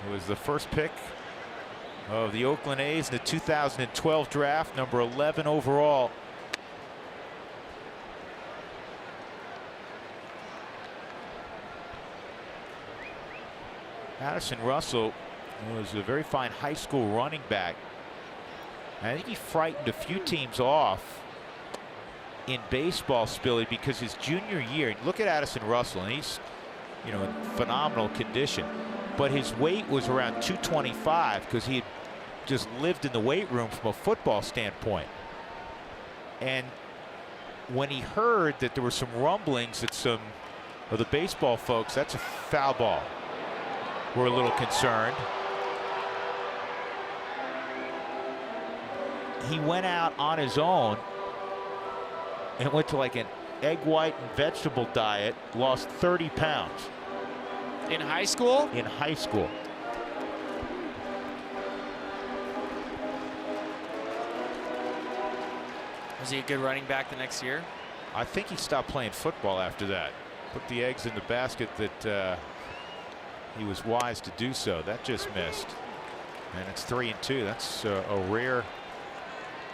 It was the first pick of the Oakland A's in the 2012 draft, number 11 overall. Addison Russell was a very fine high school running back. I think he frightened a few teams off in baseball, Spilly, because his junior year, look at Addison Russell, and he's, you know, in phenomenal condition. But his weight was around 225 because he had just lived in the weight room from a football standpoint. And when he heard that there were some rumblings that some of the baseball folks, that's a foul ball, were a little concerned. He went out on his own and went to like an egg white and vegetable diet, lost 30 pounds. In high school? In high school. Was he a good running back the next year? I think he stopped playing football after that. Put the eggs in the basket that he was wise to do so. That just missed. And it's 3-2. That's a rare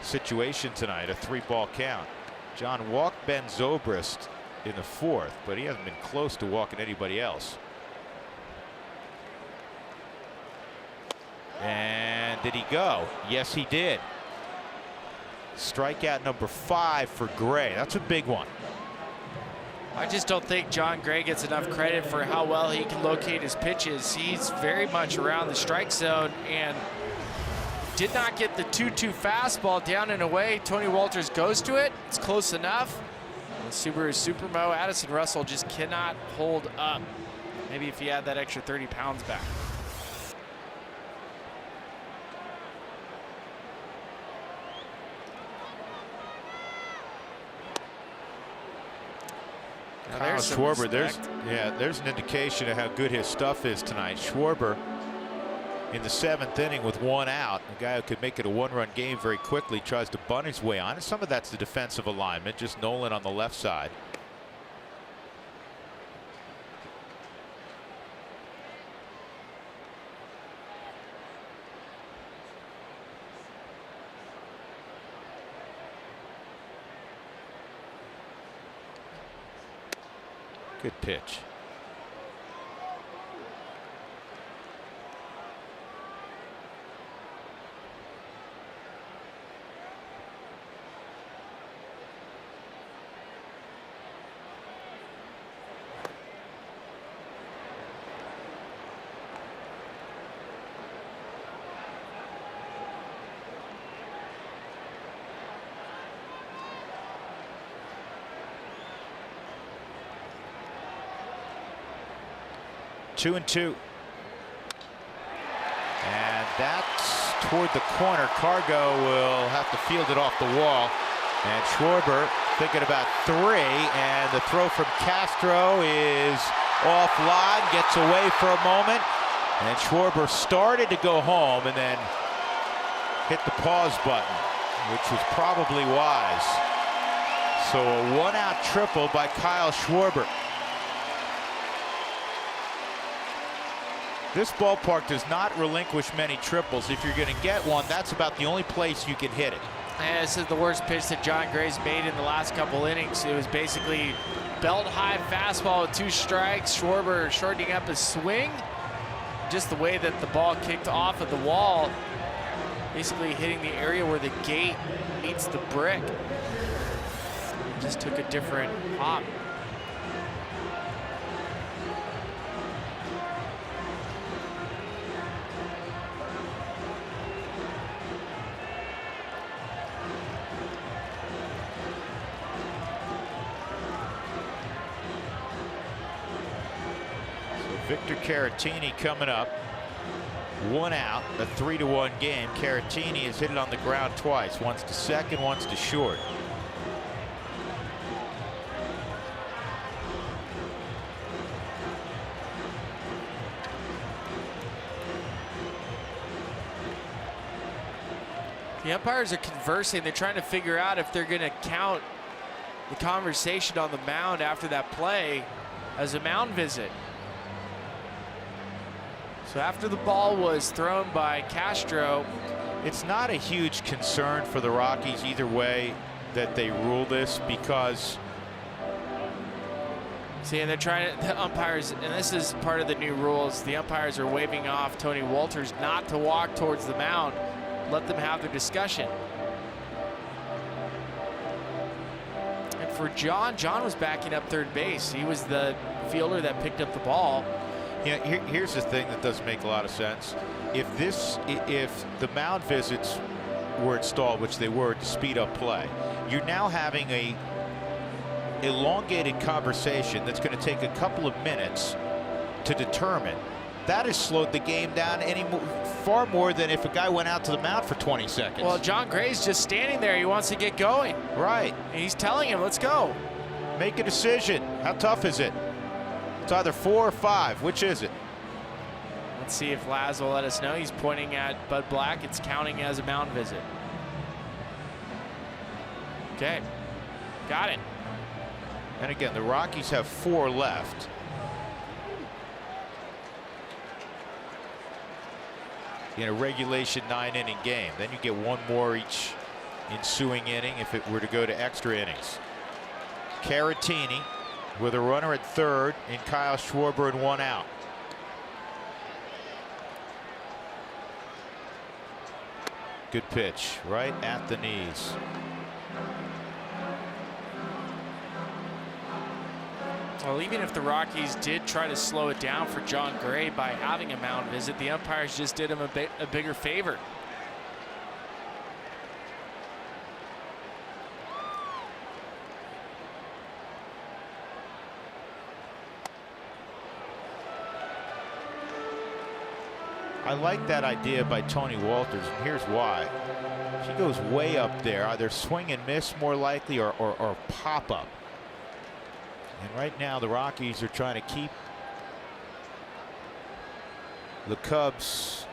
situation tonight, a 3-ball count. John walked Ben Zobrist in the 4th, but he hasn't been close to walking anybody else. And did he go? Yes, he did. Strikeout number 5 for Gray. That's a big one. I just don't think John Gray gets enough credit for how well he can locate his pitches. He's very much around the strike zone and did not get the 2-2 fastball down and away. Tony Walters goes to it. It's close enough. And Subaru Supermo, Addison Russell just cannot hold up. Maybe if he had that extra 30 pounds back. Kyle Schwarber, there's an indication of how good his stuff is tonight. Schwarber in the 7th inning with 1 out, a guy who could make it a 1-run game very quickly, tries to bunt his way on, and some of that's the defensive alignment, just Nolan on the left side. Good pitch. Two and two. And that's toward the corner. Cargo will have to field it off the wall. And Schwarber thinking about 3. And the throw from Castro is offline, gets away for a moment. And Schwarber started to go home and then hit the pause button, which was probably wise. So a 1-out triple by Kyle Schwarber. This ballpark does not relinquish many triples. If you're going to get one, that's about the only place you can hit it. And this is the worst pitch that John Gray's made in the last couple innings. It was basically belt-high fastball with 2 strikes. Schwarber shortening up his swing. Just the way that the ball kicked off of the wall, basically hitting the area where the gate meets the brick. It just took a different hop. Victor Caratini coming up. 1 out, a 3-1 game. Caratini has hit it on the ground twice, once to second, once to short. The umpires are conversing. They're trying to figure out if they're going to count the conversation on the mound after that play as a mound visit. So after the ball was thrown by Castro, it's not a huge concern for the Rockies either way that they rule this, because see, and they're trying to, the umpires, and this is part of the new rules, the umpires are waving off Tony Wolters not to walk towards the mound. Let them have their discussion. And for John was backing up third base. He was the fielder that picked up the ball. Yeah, here's the thing that doesn't make a lot of sense. If the mound visits were installed, which they were, to speed up play, you're now having a elongated conversation that's going to take a couple of minutes to determine. That has slowed the game down far more than if a guy went out to the mound for 20 seconds. Well, John Gray's just standing there. He wants to get going. Right. And he's telling him, let's go. Make a decision. How tough is it? It's either 4 or 5. Which is it? Let's see if Laz will let us know. He's pointing at Bud Black. It's counting as a mound visit. Okay. Got it. And again, the Rockies have 4 left. In a regulation 9-inning game. Then you get 1 more each ensuing inning if it were to go to extra innings. Caratini with a runner at third and Kyle Schwarber and 1 out. Good pitch right at the knees. Well, even if the Rockies did try to slow it down for John Gray by having a mound visit, the umpires just did him a bigger favor. I like that idea by Tony Wolters, and here's why. She goes way up there, either swing and miss more likely or pop up. And right now the Rockies are trying to keep the Cubs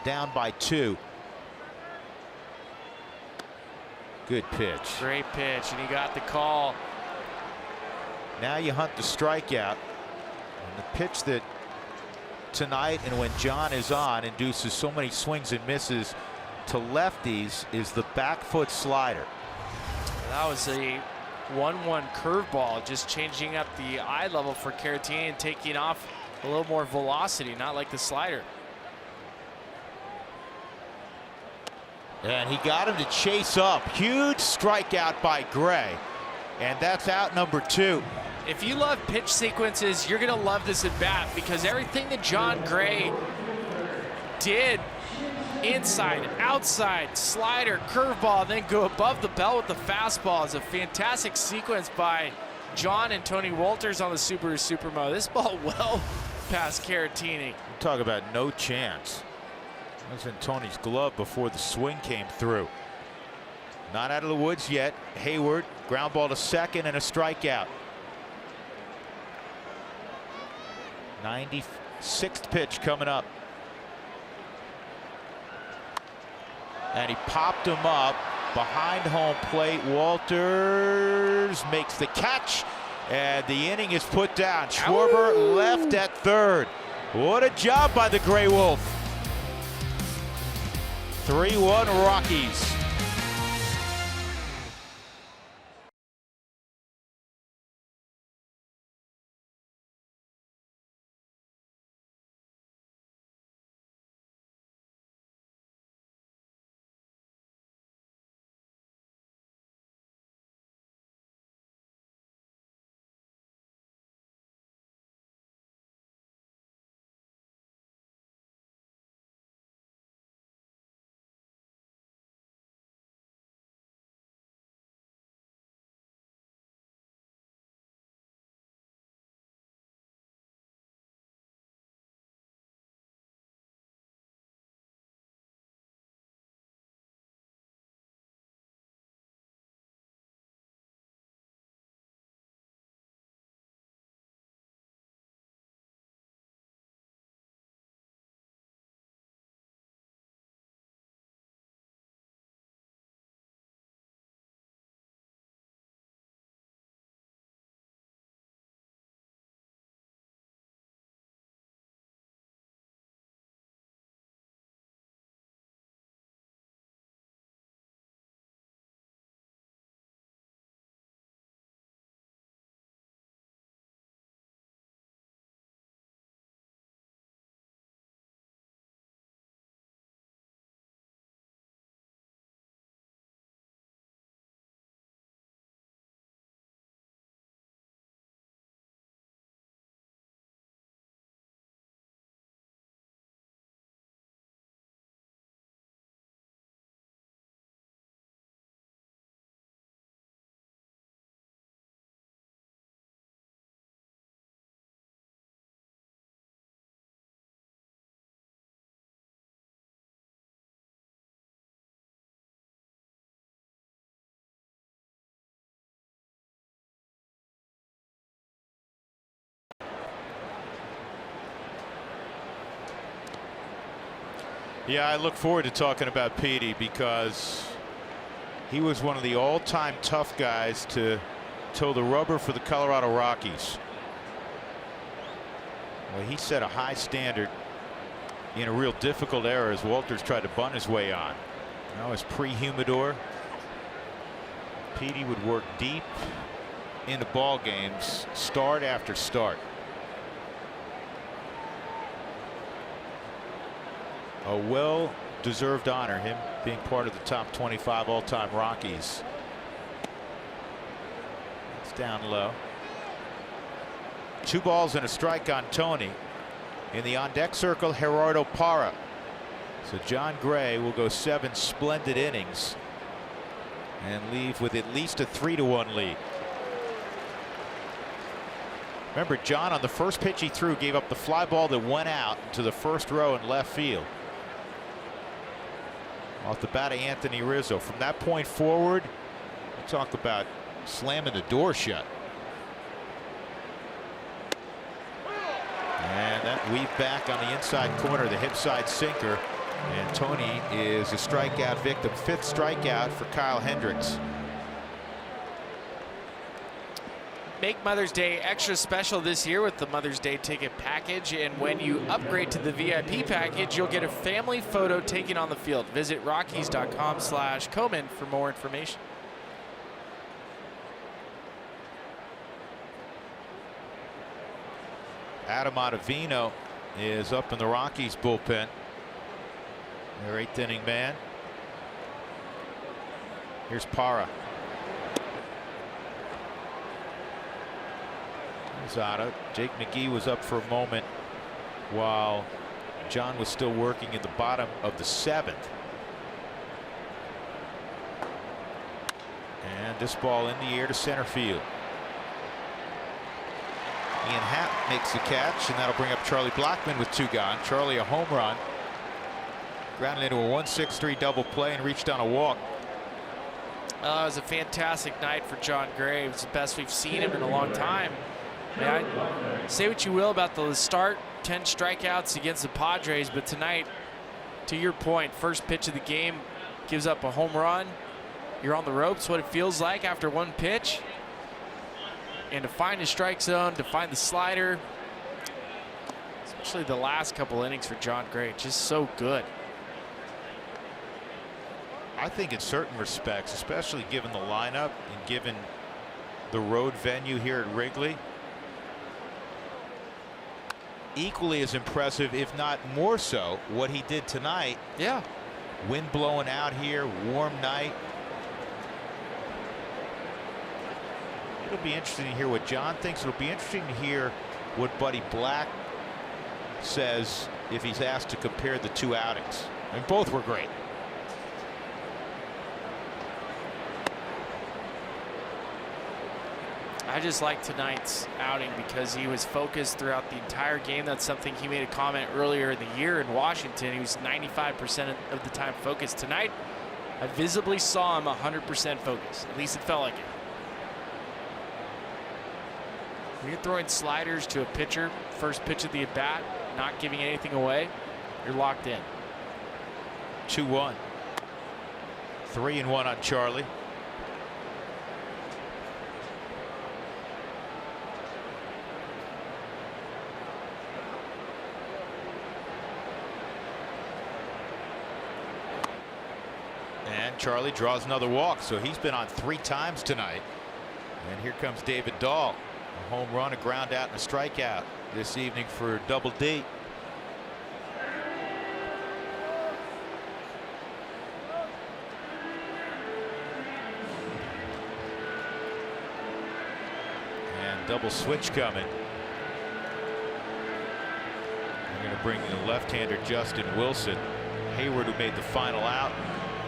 down by 2. Good pitch. Great pitch, and he got the call. Now you hunt the strikeout. And the pitch that tonight and when John is on induces so many swings and misses to lefties is the back foot slider. That was a 1-1 curveball, just changing up the eye level for Caratini and taking off a little more velocity, not like the slider. And he got him to chase up. Huge strikeout by Gray. And that's out number 2. If you love pitch sequences, you're going to love this at bat, because everything that John Gray did, inside, outside, slider, curveball, then go above the belt with the fastball, is a fantastic sequence by John and Tony Wolters on the Subaru Supermo. This ball well past Caratini. Talk about no chance. That was in Tony's glove before the swing came through. Not out of the woods yet. Hayward, ground ball to second and a strikeout. 96th pitch coming up. And he popped him up behind home plate. Wolters makes the catch, and the inning is put down. Schwarber left at third. What a job by the Gray Wolf. 3-1 Rockies. Yeah, I look forward to talking about Petey because he was one of the all-time tough guys to toe the rubber for the Colorado Rockies. Well, he set a high standard in a real difficult era as Walters tried to bunt his way on. Now his pre-humidor. Petey would work deep into ball games, start after start. A well-deserved honor, him being part of the top 25 all-time Rockies. It's down low. 2 balls and a strike on Tony. In the on-deck circle, Gerardo Parra. So John Gray will go 7 splendid innings and leave with at least a 3-1 lead. Remember, John, on the first pitch he threw, gave up the fly ball that went out to the first row in left field. Off the bat of Anthony Rizzo. From that point forward, we talk about slamming the door shut. And that weave back on the inside corner, the hip side sinker. And Tony is a strikeout victim. 5th strikeout for Kyle Hendricks. Make Mother's Day extra special this year with the Mother's Day ticket package. And when you upgrade to the VIP package, you'll get a family photo taken on the field. Visit Rockies.com/Komen for more information. Adam Ottavino is up in the Rockies bullpen. Their 8th inning man. Here's Parra. Here's Otta. Jake McGee was up for a moment while John was still working in the bottom of the 7th. And this ball in the air to center field. Ian Happ makes the catch, and that'll bring up Charlie Blackmon with 2 gone. Charlie a home run. Grounded into a 1-6-3 double play and reached on a walk. It was a fantastic night for John Gray. It was the best we've seen him in a long time. I mean, say what you will about the start, 10 strikeouts against the Padres, but tonight, to your point, first pitch of the game, gives up a home run. You're on the ropes, what it feels like after 1 pitch. And to find his strike zone, to find the slider, especially the last couple innings for John Gray, just so good. I think in certain respects, especially given the lineup and given the road venue here at Wrigley, equally as impressive, if not more so, what he did tonight. Yeah. Wind blowing out here, warm night. It'll be interesting to hear what John thinks. It'll be interesting to hear what Buddy Black says if he's asked to compare the 2 outings. I mean, both were great. I just like tonight's outing because he was focused throughout the entire game. That's something he made a comment earlier in the year in Washington. He was 95% of the time focused. Tonight, I visibly saw him 100% focused. At least it felt like it. When you're throwing sliders to a pitcher, first pitch of the at-bat, not giving anything away, you're locked in. 2-1. 3-1 on Charlie. And Charlie draws another walk, so he's been on 3 times tonight. And here comes David Dahl. A home run, a ground out, and a strikeout this evening for Double D. And double switch coming. They're going to bring in the left-hander Justin Wilson. Hayward, who made the final out,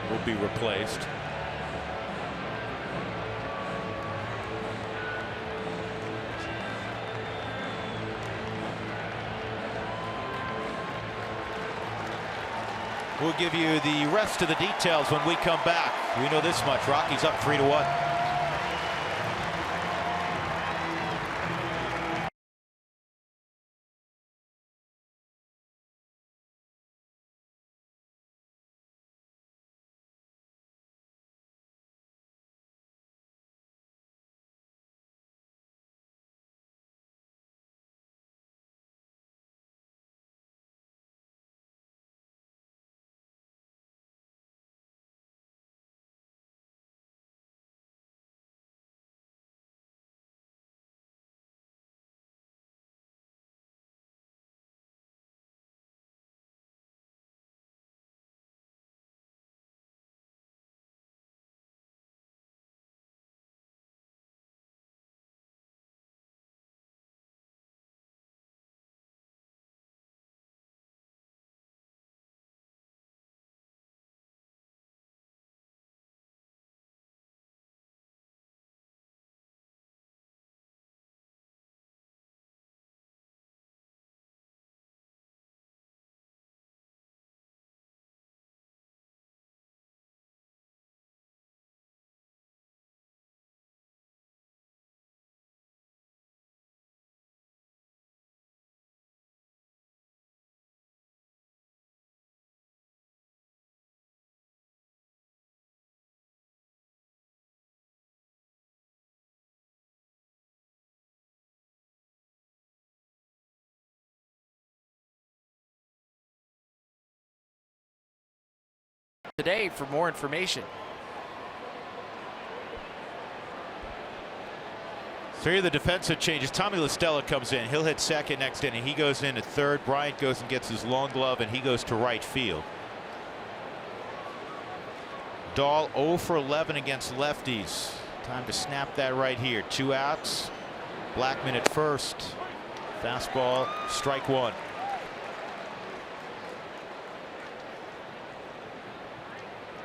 will be replaced. We'll give you the rest of the details when we come back. We know this much. Rockies up 3-1. today for more information. Three of the defensive changes. Tommy LaStella comes in. He'll hit second next inning. He goes in at third. Bryant goes and gets his long glove, and he goes to right field. Dahl 0 for 11 against lefties. Time to snap that right here. 2 outs. Blackman at first. Fastball, strike one.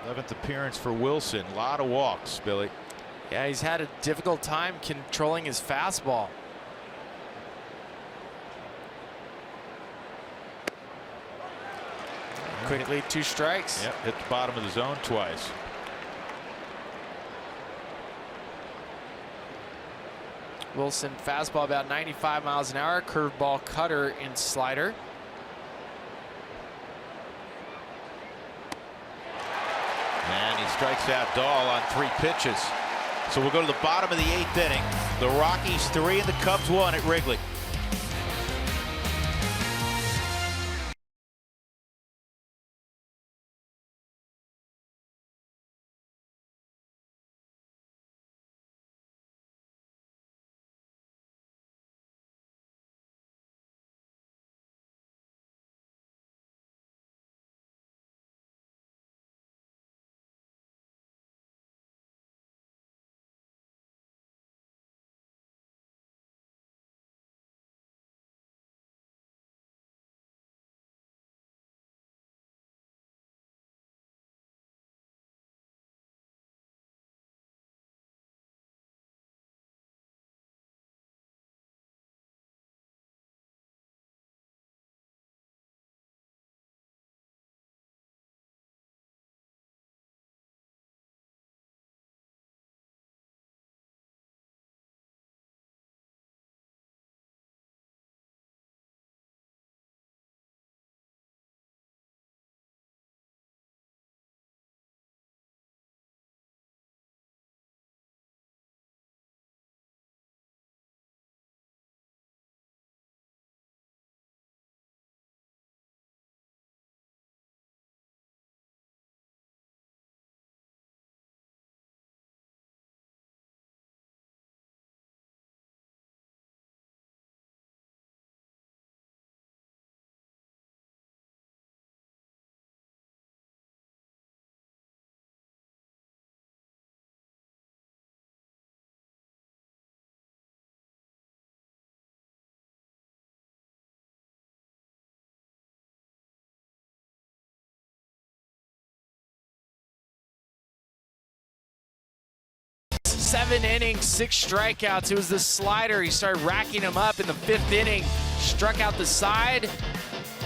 11th appearance for Wilson. A lot of walks, Billy. Yeah, he's had a difficult time controlling his fastball. Quickly 2 strikes. Yep, hit the bottom of the zone twice. Wilson fastball about 95 miles an hour, curveball, cutter, and slider. And he strikes out Dahl on 3 pitches. So we'll go to the bottom of the 8th inning. The Rockies 3 and the Cubs 1 at Wrigley. Seven innings, 6 strikeouts. It was the slider. He started racking them up in the 5th inning. Struck out the side,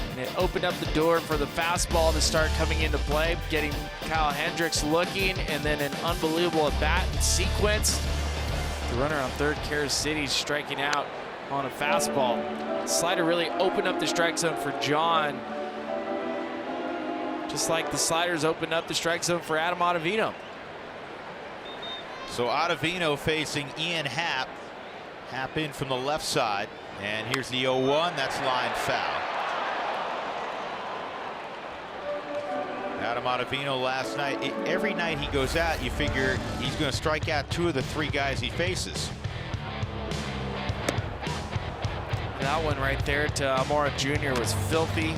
and it opened up the door for the fastball to start coming into play, getting Kyle Hendricks looking, and then an unbelievable at-bat sequence. The runner on third, Karis City, striking out on a fastball. Slider really opened up the strike zone for John, just like the sliders opened up the strike zone for Adam Ottavino. So Ottavino facing Ian Happ. Happ in from the left side. And here's the 0-1. That's line foul. Adam Ottavino last night. Every night he goes out, you figure he's going to strike out 2 of the 3 guys he faces. That one right there to Amora Jr. was filthy.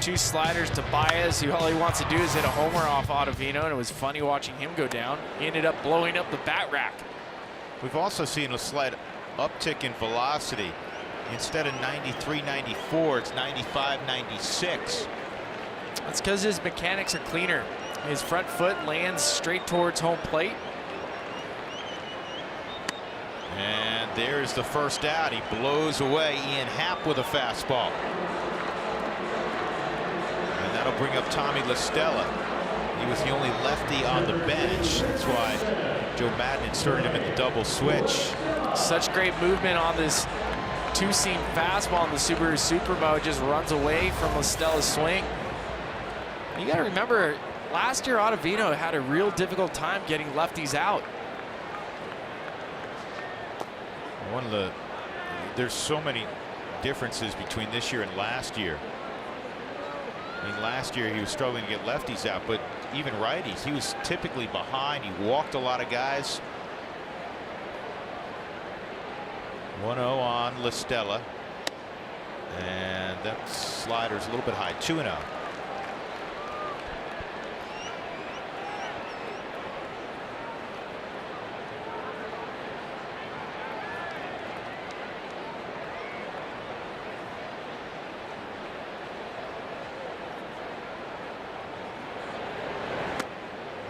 2 sliders to Baez, who all he wants to do is hit a homer off Ottavino, and it was funny watching him go down. He ended up blowing up the bat rack. We've also seen a slight uptick in velocity. Instead of 93, 94, it's 95, 96. That's because his mechanics are cleaner. His front foot lands straight towards home plate. And there's the first out. He blows away Ian Happ with a fastball. And that'll bring up Tommy LaStella. He was the only lefty on the bench. That's why Joe Madden inserted him in the double switch. Such great movement on this 2-seam fastball in the Subaru Superbo. It just runs away from LaStella's swing. You got to remember, last year Ottavino had a real difficult time getting lefties out. There's so many differences between this year and last year. I mean, last year he was struggling to get lefties out, but even righties, he was typically behind. He walked a lot of guys. 1-0 on Listella. And that slider's a little bit high. 2-0.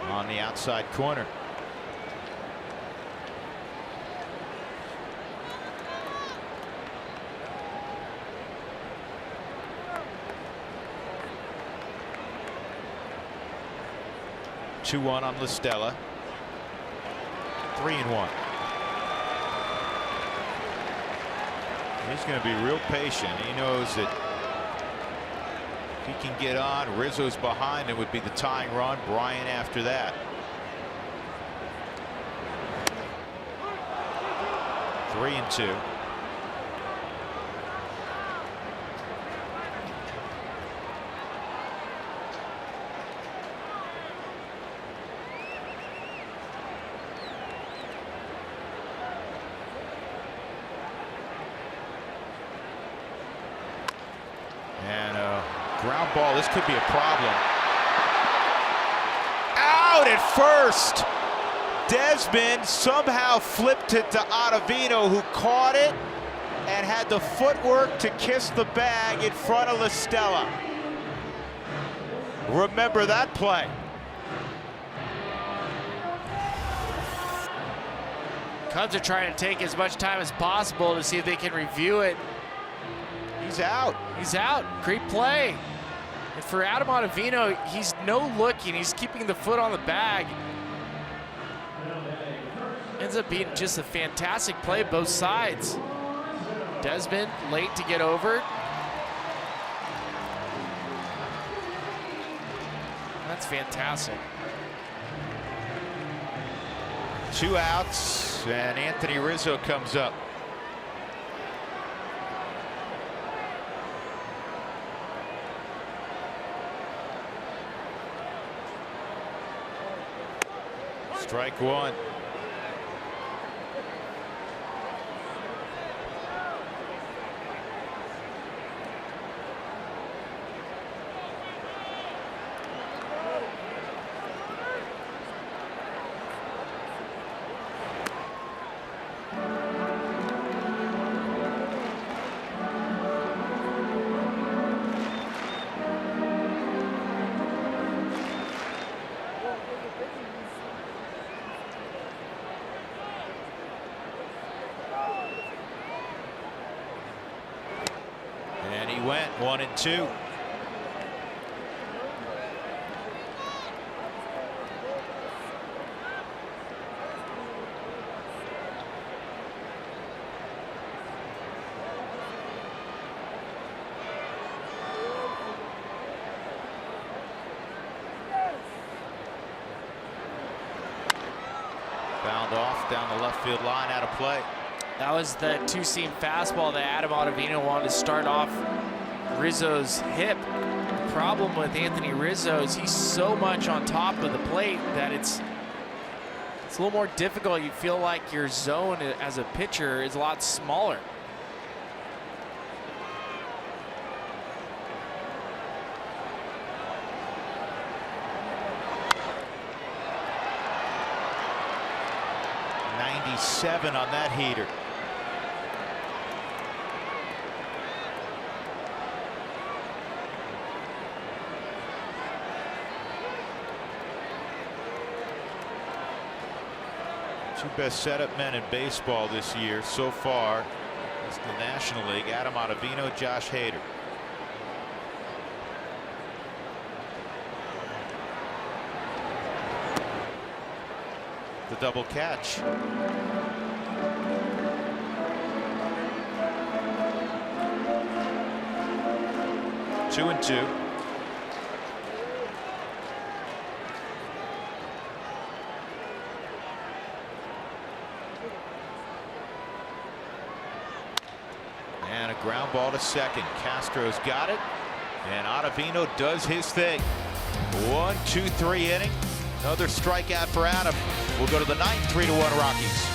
On the outside corner. Two-one on Listella. 3-1. He's going to be real patient. He knows that if he can get on, Rizzo's behind, it would be the tying run. Bryant after that. 3-2. And a ground ball. This could be a problem. Out at first. Desmond somehow flipped it to Ottavino, who caught it and had the footwork to kiss the bag in front of Listella. Remember that play. Cubs are trying to take as much time as possible to see if they can review it. He's out. He's out. Great play. And for Adam Ottavino, he's no looking. He's keeping the foot on the bag. Ends up being just a fantastic play both sides. Desmond late to get over. That's fantastic. 2 outs, and Anthony Rizzo comes up. Strike one. And he went 1-2. Fouled off down the left field line, out of play. That was the two-seam fastball that Adam Ottavino wanted to start off Rizzo's hip. The problem with Anthony Rizzo is he's so much on top of the plate that it's a little more difficult. You feel like your zone as a pitcher is a lot smaller. .97 on that heater. Two best setup men in baseball this year so far is the National League. Adam Ottavino, Josh Hader. The double catch. Two and two. And a ground ball to second. Castro's got it. And Ottavino does his thing. 1, 2, 3 inning. Another strikeout for Adam. We'll go to the ninth, 3-1 Rockies.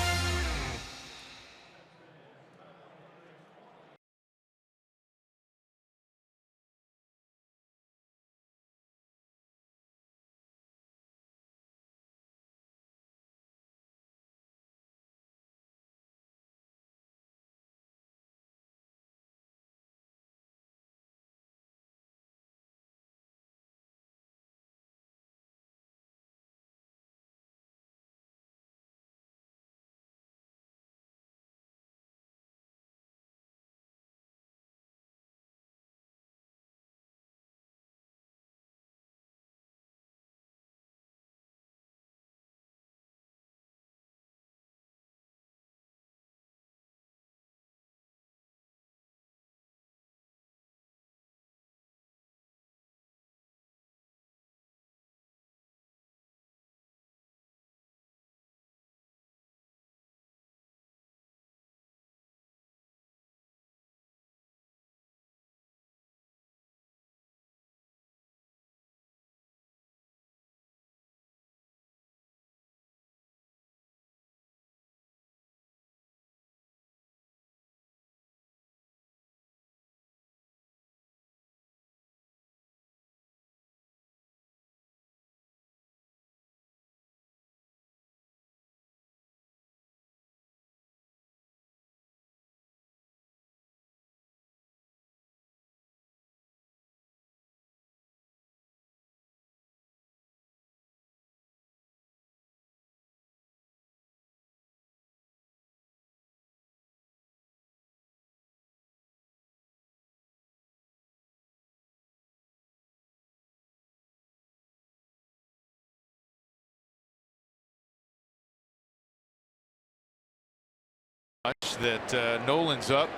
That Nolan's up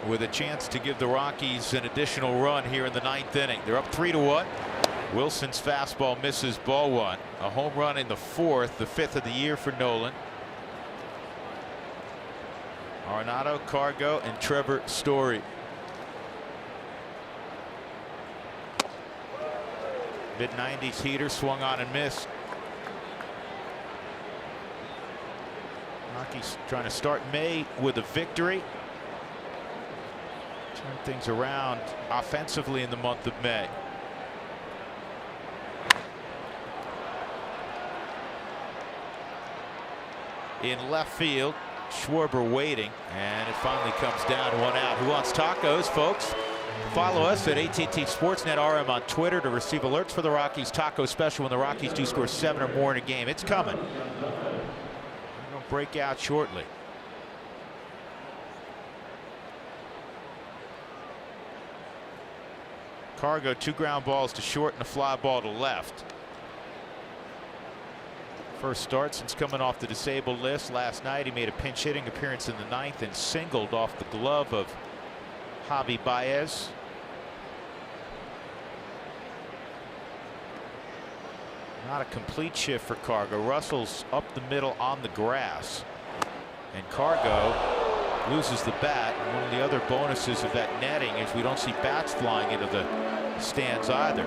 with a chance to give the Rockies an additional run here in the ninth inning. They're up 3-1. Wilson's fastball misses, ball one. A home run in the fourth, the fifth of the year for Nolan. Arenado, Cargo, and Trevor Story. Mid-90s heater swung on and missed. Rockies trying to start May with a victory. Turn things around offensively in the month of May. In left field, Schwarber waiting, and it finally comes down, one out. Who wants tacos, folks? Follow us at AT&T Sportsnet RM on Twitter to receive alerts for the Rockies taco special when the Rockies do score 7 or more in a game. It's coming. Break out shortly. Cargo, 2 ground balls to short and a fly ball to left. First start since coming off the disabled list last night. He made a pinch hitting appearance in the ninth and singled off the glove of Javi Baez. Not a complete shift for Cargo. Russell's up the middle on the grass, and Cargo loses the bat. And one of the other bonuses of that netting is we don't see bats flying into the stands either.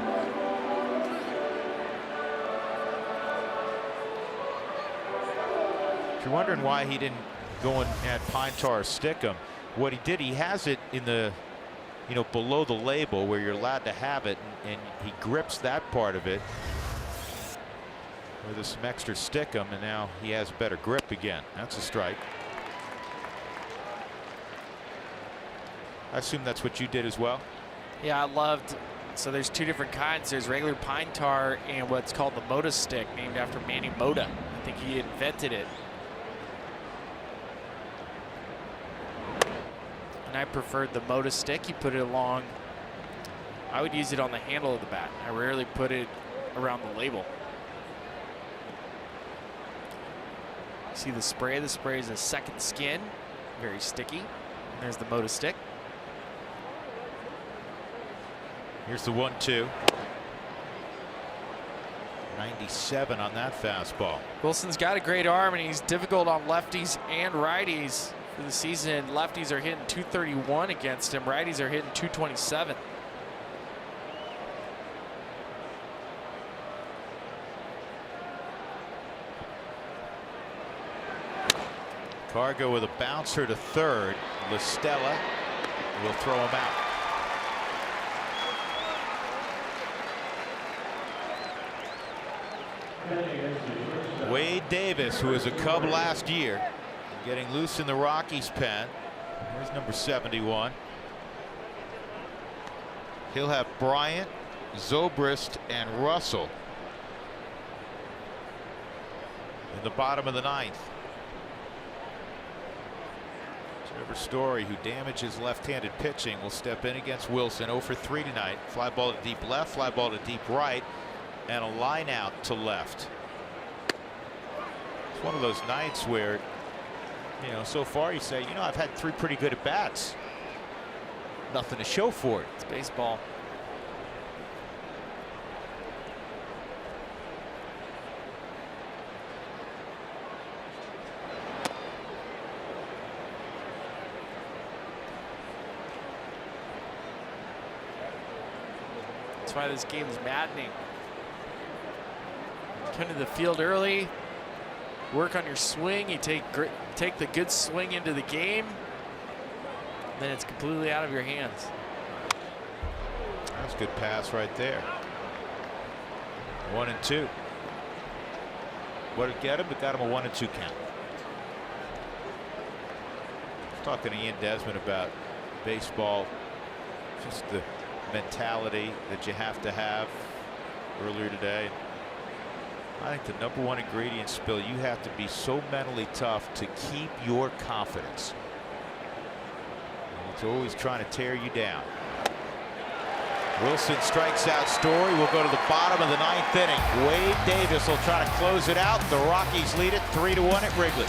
If you're wondering why he didn't go and add pine tar or stick him, what he did, he has it in the, below the label where you're allowed to have it, and he grips that part of it with some extra stickum, and now he has better grip again. That's a strike. I assume that's what you did as well. Yeah, I loved. So there's 2 different kinds. There's regular pine tar and what's called the Moda stick, named after Manny Moda. I think he invented it. And I preferred the Moda stick. You put it along. I would use it on the handle of the bat. I rarely put it around the label. See the spray? The spray is a second skin, very sticky. And there's the Moda stick. Here's the 1-2. 97 on that fastball. Wilson's got a great arm, and he's difficult on lefties and righties for the season. Lefties are hitting 231 against him. Righties are hitting 227. Cargo with a bouncer to third. LaStella will throw him out. Wade Davis, who was a Cub last year, getting loose in the Rockies' pen. Here's number 71. He'll have Bryant, Zobrist, and Russell in the bottom of the ninth. Trevor Story, who damages left-handed pitching, will step in against Wilson. 0 for 3 tonight. Fly ball to deep left, fly ball to deep right, and a line out to left. It's one of those nights where, you know, so far you say, you know, I've had 3 pretty good at bats. Nothing to show for it. It's baseball. That's why this game is maddening. Come to the field early, work on your swing. You take the good swing into the game, then it's completely out of your hands. That's a good pass right there. 1-2. What did it get him? It got him a 1-2 count. I was talking to Ian Desmond about baseball, just the mentality that you have to have earlier today. I think the number one ingredient, Spill, you have to be so mentally tough to keep your confidence. It's always trying to tear you down. Wilson strikes out Story. We'll go to the bottom of the ninth inning. Wade Davis will try to close it out. The Rockies lead it 3-1 at Wrigley.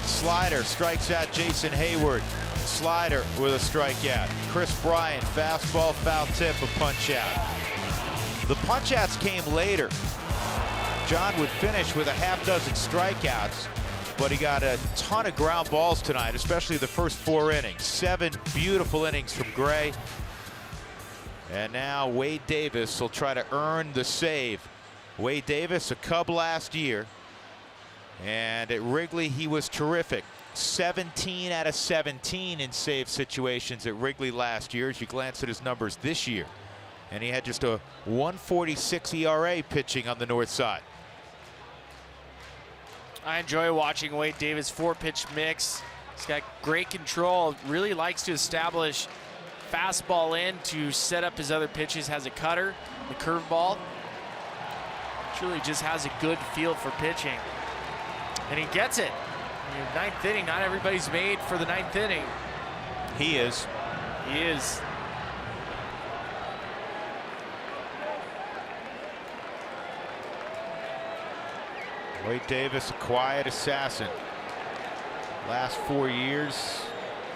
Slider strikes out Jason Hayward. Slider with a strikeout. Chris Bryant, fastball, foul tip, a punch out. The punch outs came later. John would finish with a half dozen strikeouts, but he got a ton of ground balls tonight, especially the first 4 innings. 7 beautiful innings from Gray. And now Wade Davis will try to earn the save. Wade Davis, a Cub last year. And at Wrigley, he was terrific. 17 out of 17 in save situations at Wrigley last year, as you glance at his numbers this year. And he had just a 1.46 ERA pitching on the north side. I enjoy watching Wade Davis 4-pitch mix. He's got great control, really likes to establish fastball in to set up his other pitches, has a cutter, the curveball. Truly just has a good feel for pitching. And he gets it. In the ninth inning, not everybody's made for the ninth inning. He is. He is. Wade Davis, a quiet assassin. Last 4 years,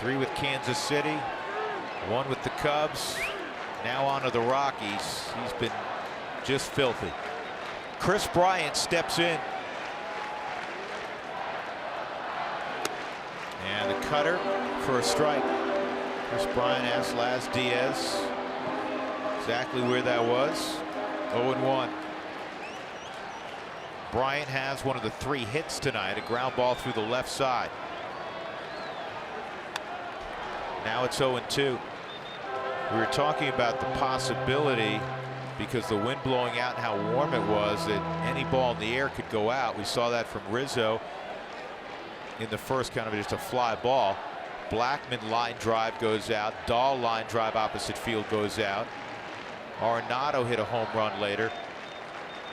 3 with Kansas City, 1 with the Cubs. Now on to the Rockies. He's been just filthy. Chris Bryant steps in. And the cutter for a strike. Chris Bryant asked Laz Diaz exactly where that was. 0-1. Bryant has one of the 3 hits tonight, a ground ball through the left side. Now it's 0-2. We were talking about the possibility, because the wind blowing out and how warm it was, that any ball in the air could go out. We saw that from Rizzo in the first, kind of just a fly ball. Blackman line drive goes out. Dahl line drive opposite field goes out. Arenado hit a home run later.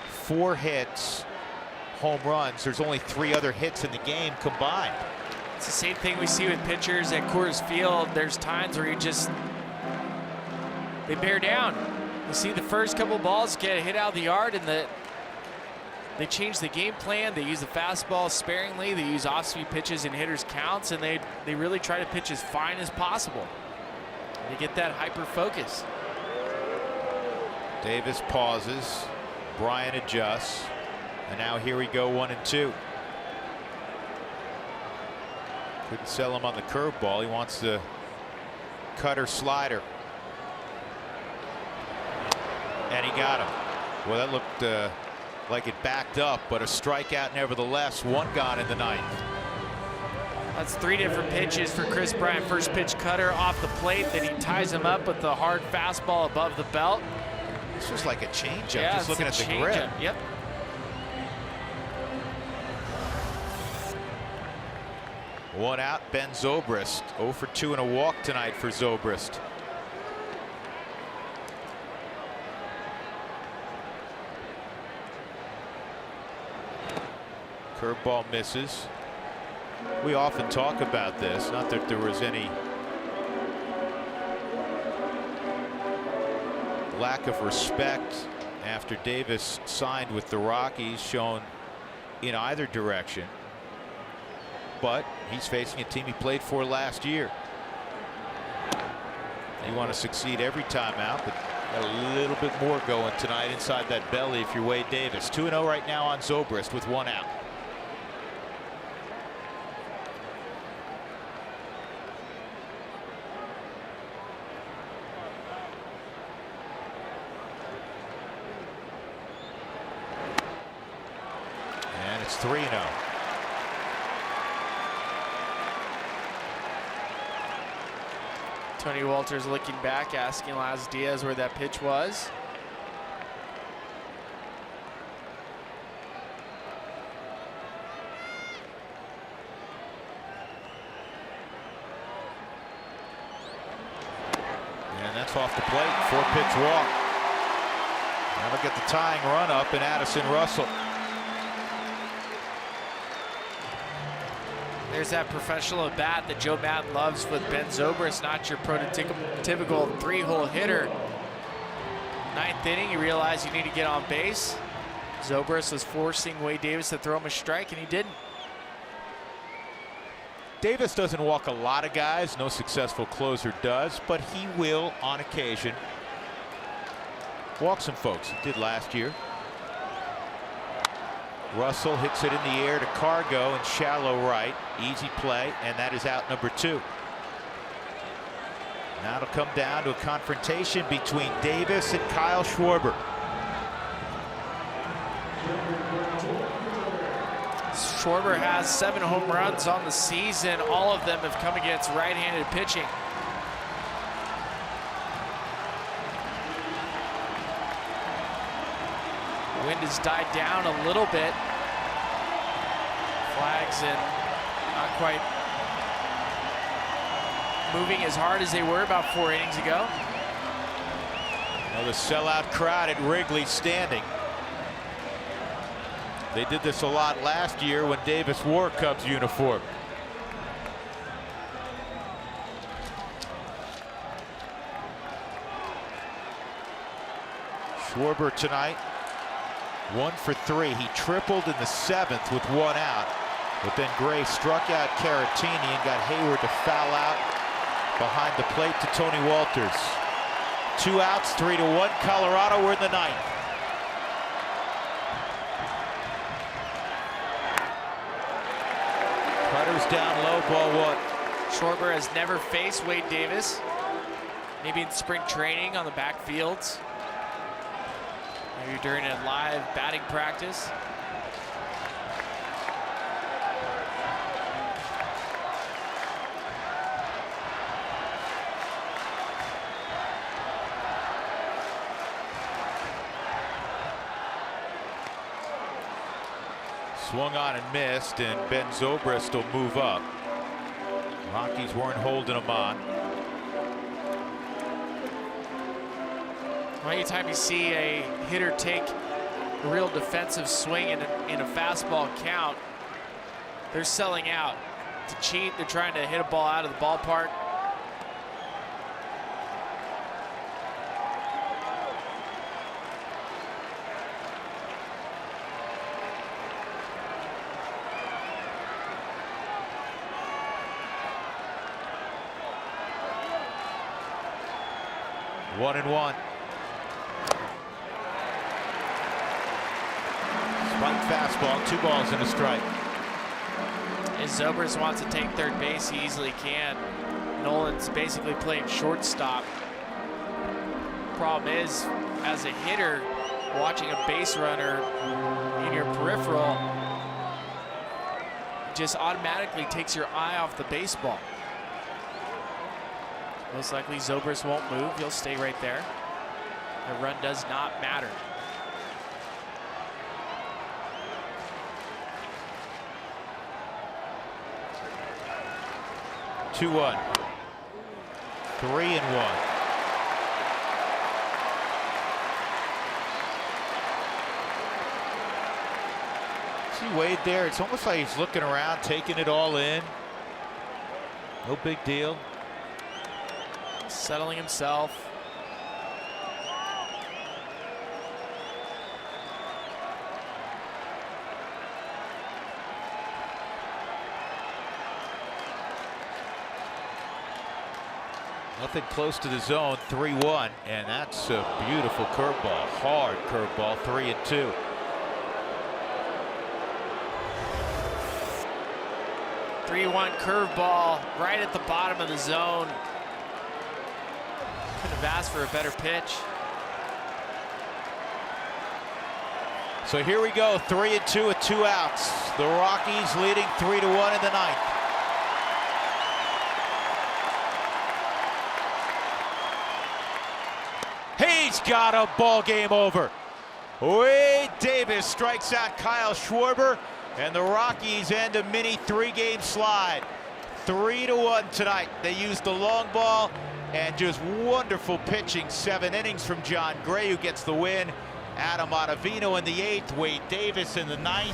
4 hits, home runs. There's only 3 other hits in the game combined. It's the same thing we see with pitchers at Coors Field. There's times where they bear down. You see the first couple balls get hit out of the yard, and they change the game plan. They use the fastball sparingly. They use off-speed pitches and hitters' counts, and they really try to pitch as fine as possible. They get that hyper focus. Davis pauses. Bryant adjusts. And now here we go, 1-2. Couldn't sell him on the curveball. He wants the cutter slider. And he got him. Well, that looked like it backed up, but a strikeout nevertheless. 1 gone in the 9th. That's 3 different pitches for Chris Bryant. First pitch cutter off the plate, then he ties him up with the hard fastball above the belt. This was like a changeup, yeah, just looking at the grip. Yep. One out, Ben Zobrist. 0 for 2 and a walk tonight for Zobrist. Curveball misses. We often talk about this, not that there was any lack of respect after Davis signed with the Rockies shown in either direction, but he's facing a team he played for last year. You want to succeed every time out, but got a little bit more going tonight inside that belly if you're Wade Davis. 2-0 right now on Zobrist with 1 out. And it's 3-0. Tony Walters looking back, asking Laz Diaz where that pitch was. And that's off the plate. 4-pitch walk. Now look at the tying run up in Addison Russell. There's that professional at bat that Joe Maddon loves with Ben Zobrist, not your prototypical 3-hole hitter. 9th inning, you realize you need to get on base. Zobrist was forcing Wade Davis to throw him a strike, and he didn't. Davis doesn't walk a lot of guys, no successful closer does, but he will on occasion walk some folks. He did last year. Russell hits it in the air to Cargo in shallow right. Easy play, and that is out number 2. Now it'll come down to a confrontation between Davis and Kyle Schwarber. Schwarber has 7 home runs on the season. All of them have come against right-handed pitching. The wind has died down a little bit. Flags and not quite moving as hard as they were about 4 innings ago. Now the sellout crowd at Wrigley standing. They did this a lot last year when Davis wore a Cubs uniform. Schwarber tonight 1 for 3. He tripled in the 7th with 1 out, but then Gray struck out Caratini and got Hayward to foul out behind the plate to Tony Walters. 2 outs, 3-1 Colorado. We're in the ninth. Cutters down low, ball 1. Schwarber has never faced Wade Davis. Maybe in spring training on the backfields. Maybe during a live batting practice. Swung on and missed, and Ben Zobrist will move up. Rockies weren't holding him on. Well, anytime you see a hitter take a real defensive swing in a fastball count, they're selling out. To cheat, they're trying to hit a ball out of the ballpark. One and one. Spike fastball, 2 balls and a strike. If Zobrist wants to take third base, he easily can. Nolan's basically playing shortstop. Problem is, as a hitter, watching a base runner in your peripheral just automatically takes your eye off the baseball. Most likely Zobrist won't move. He'll stay right there. The run does not matter. Two, 1. 3 and 1. See Wade there? It's almost like he's looking around, taking it all in. No big deal. Settling himself. Nothing close to the zone, 3-1, and that's a beautiful curveball, hard curveball, 3-2. Three-one curveball right at the bottom of the zone. Couldn't have asked for a better pitch. So here we go, 3-2 with 2 outs. The Rockies leading 3-1 in the ninth. He's got a ball game over. Wade Davis strikes out Kyle Schwarber, and the Rockies end a mini 3-game slide. 3-1 tonight. They used the long ball and just wonderful pitching. 7 innings from John Gray, who gets the win. Adam Ottavino in the 8th, Wade Davis in the 9th,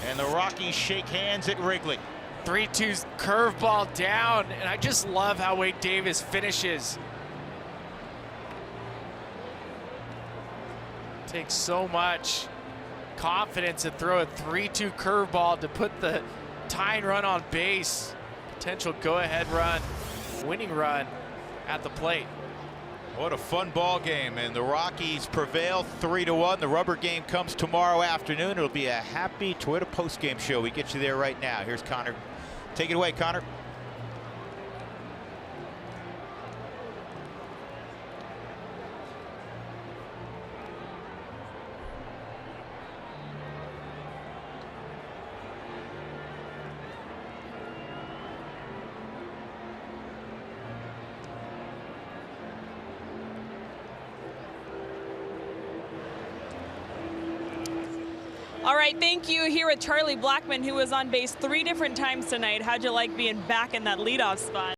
and the Rockies shake hands at Wrigley. 3-2 curveball down, and I just love how Wade Davis finishes. Takes so much confidence to throw a 3-2 curveball to put the tying run on base. Potential go-ahead run, winning run at the plate. What a fun ball game, and the Rockies prevail 3-1. The rubber game comes tomorrow afternoon. It'll be a happy Toyota post-game show. We get you there right now. Here's Connor. Take it away, Connor. All right, thank you. Here with Charlie Blackmon, who was on base 3 different times tonight. How'd you like being back in that leadoff spot?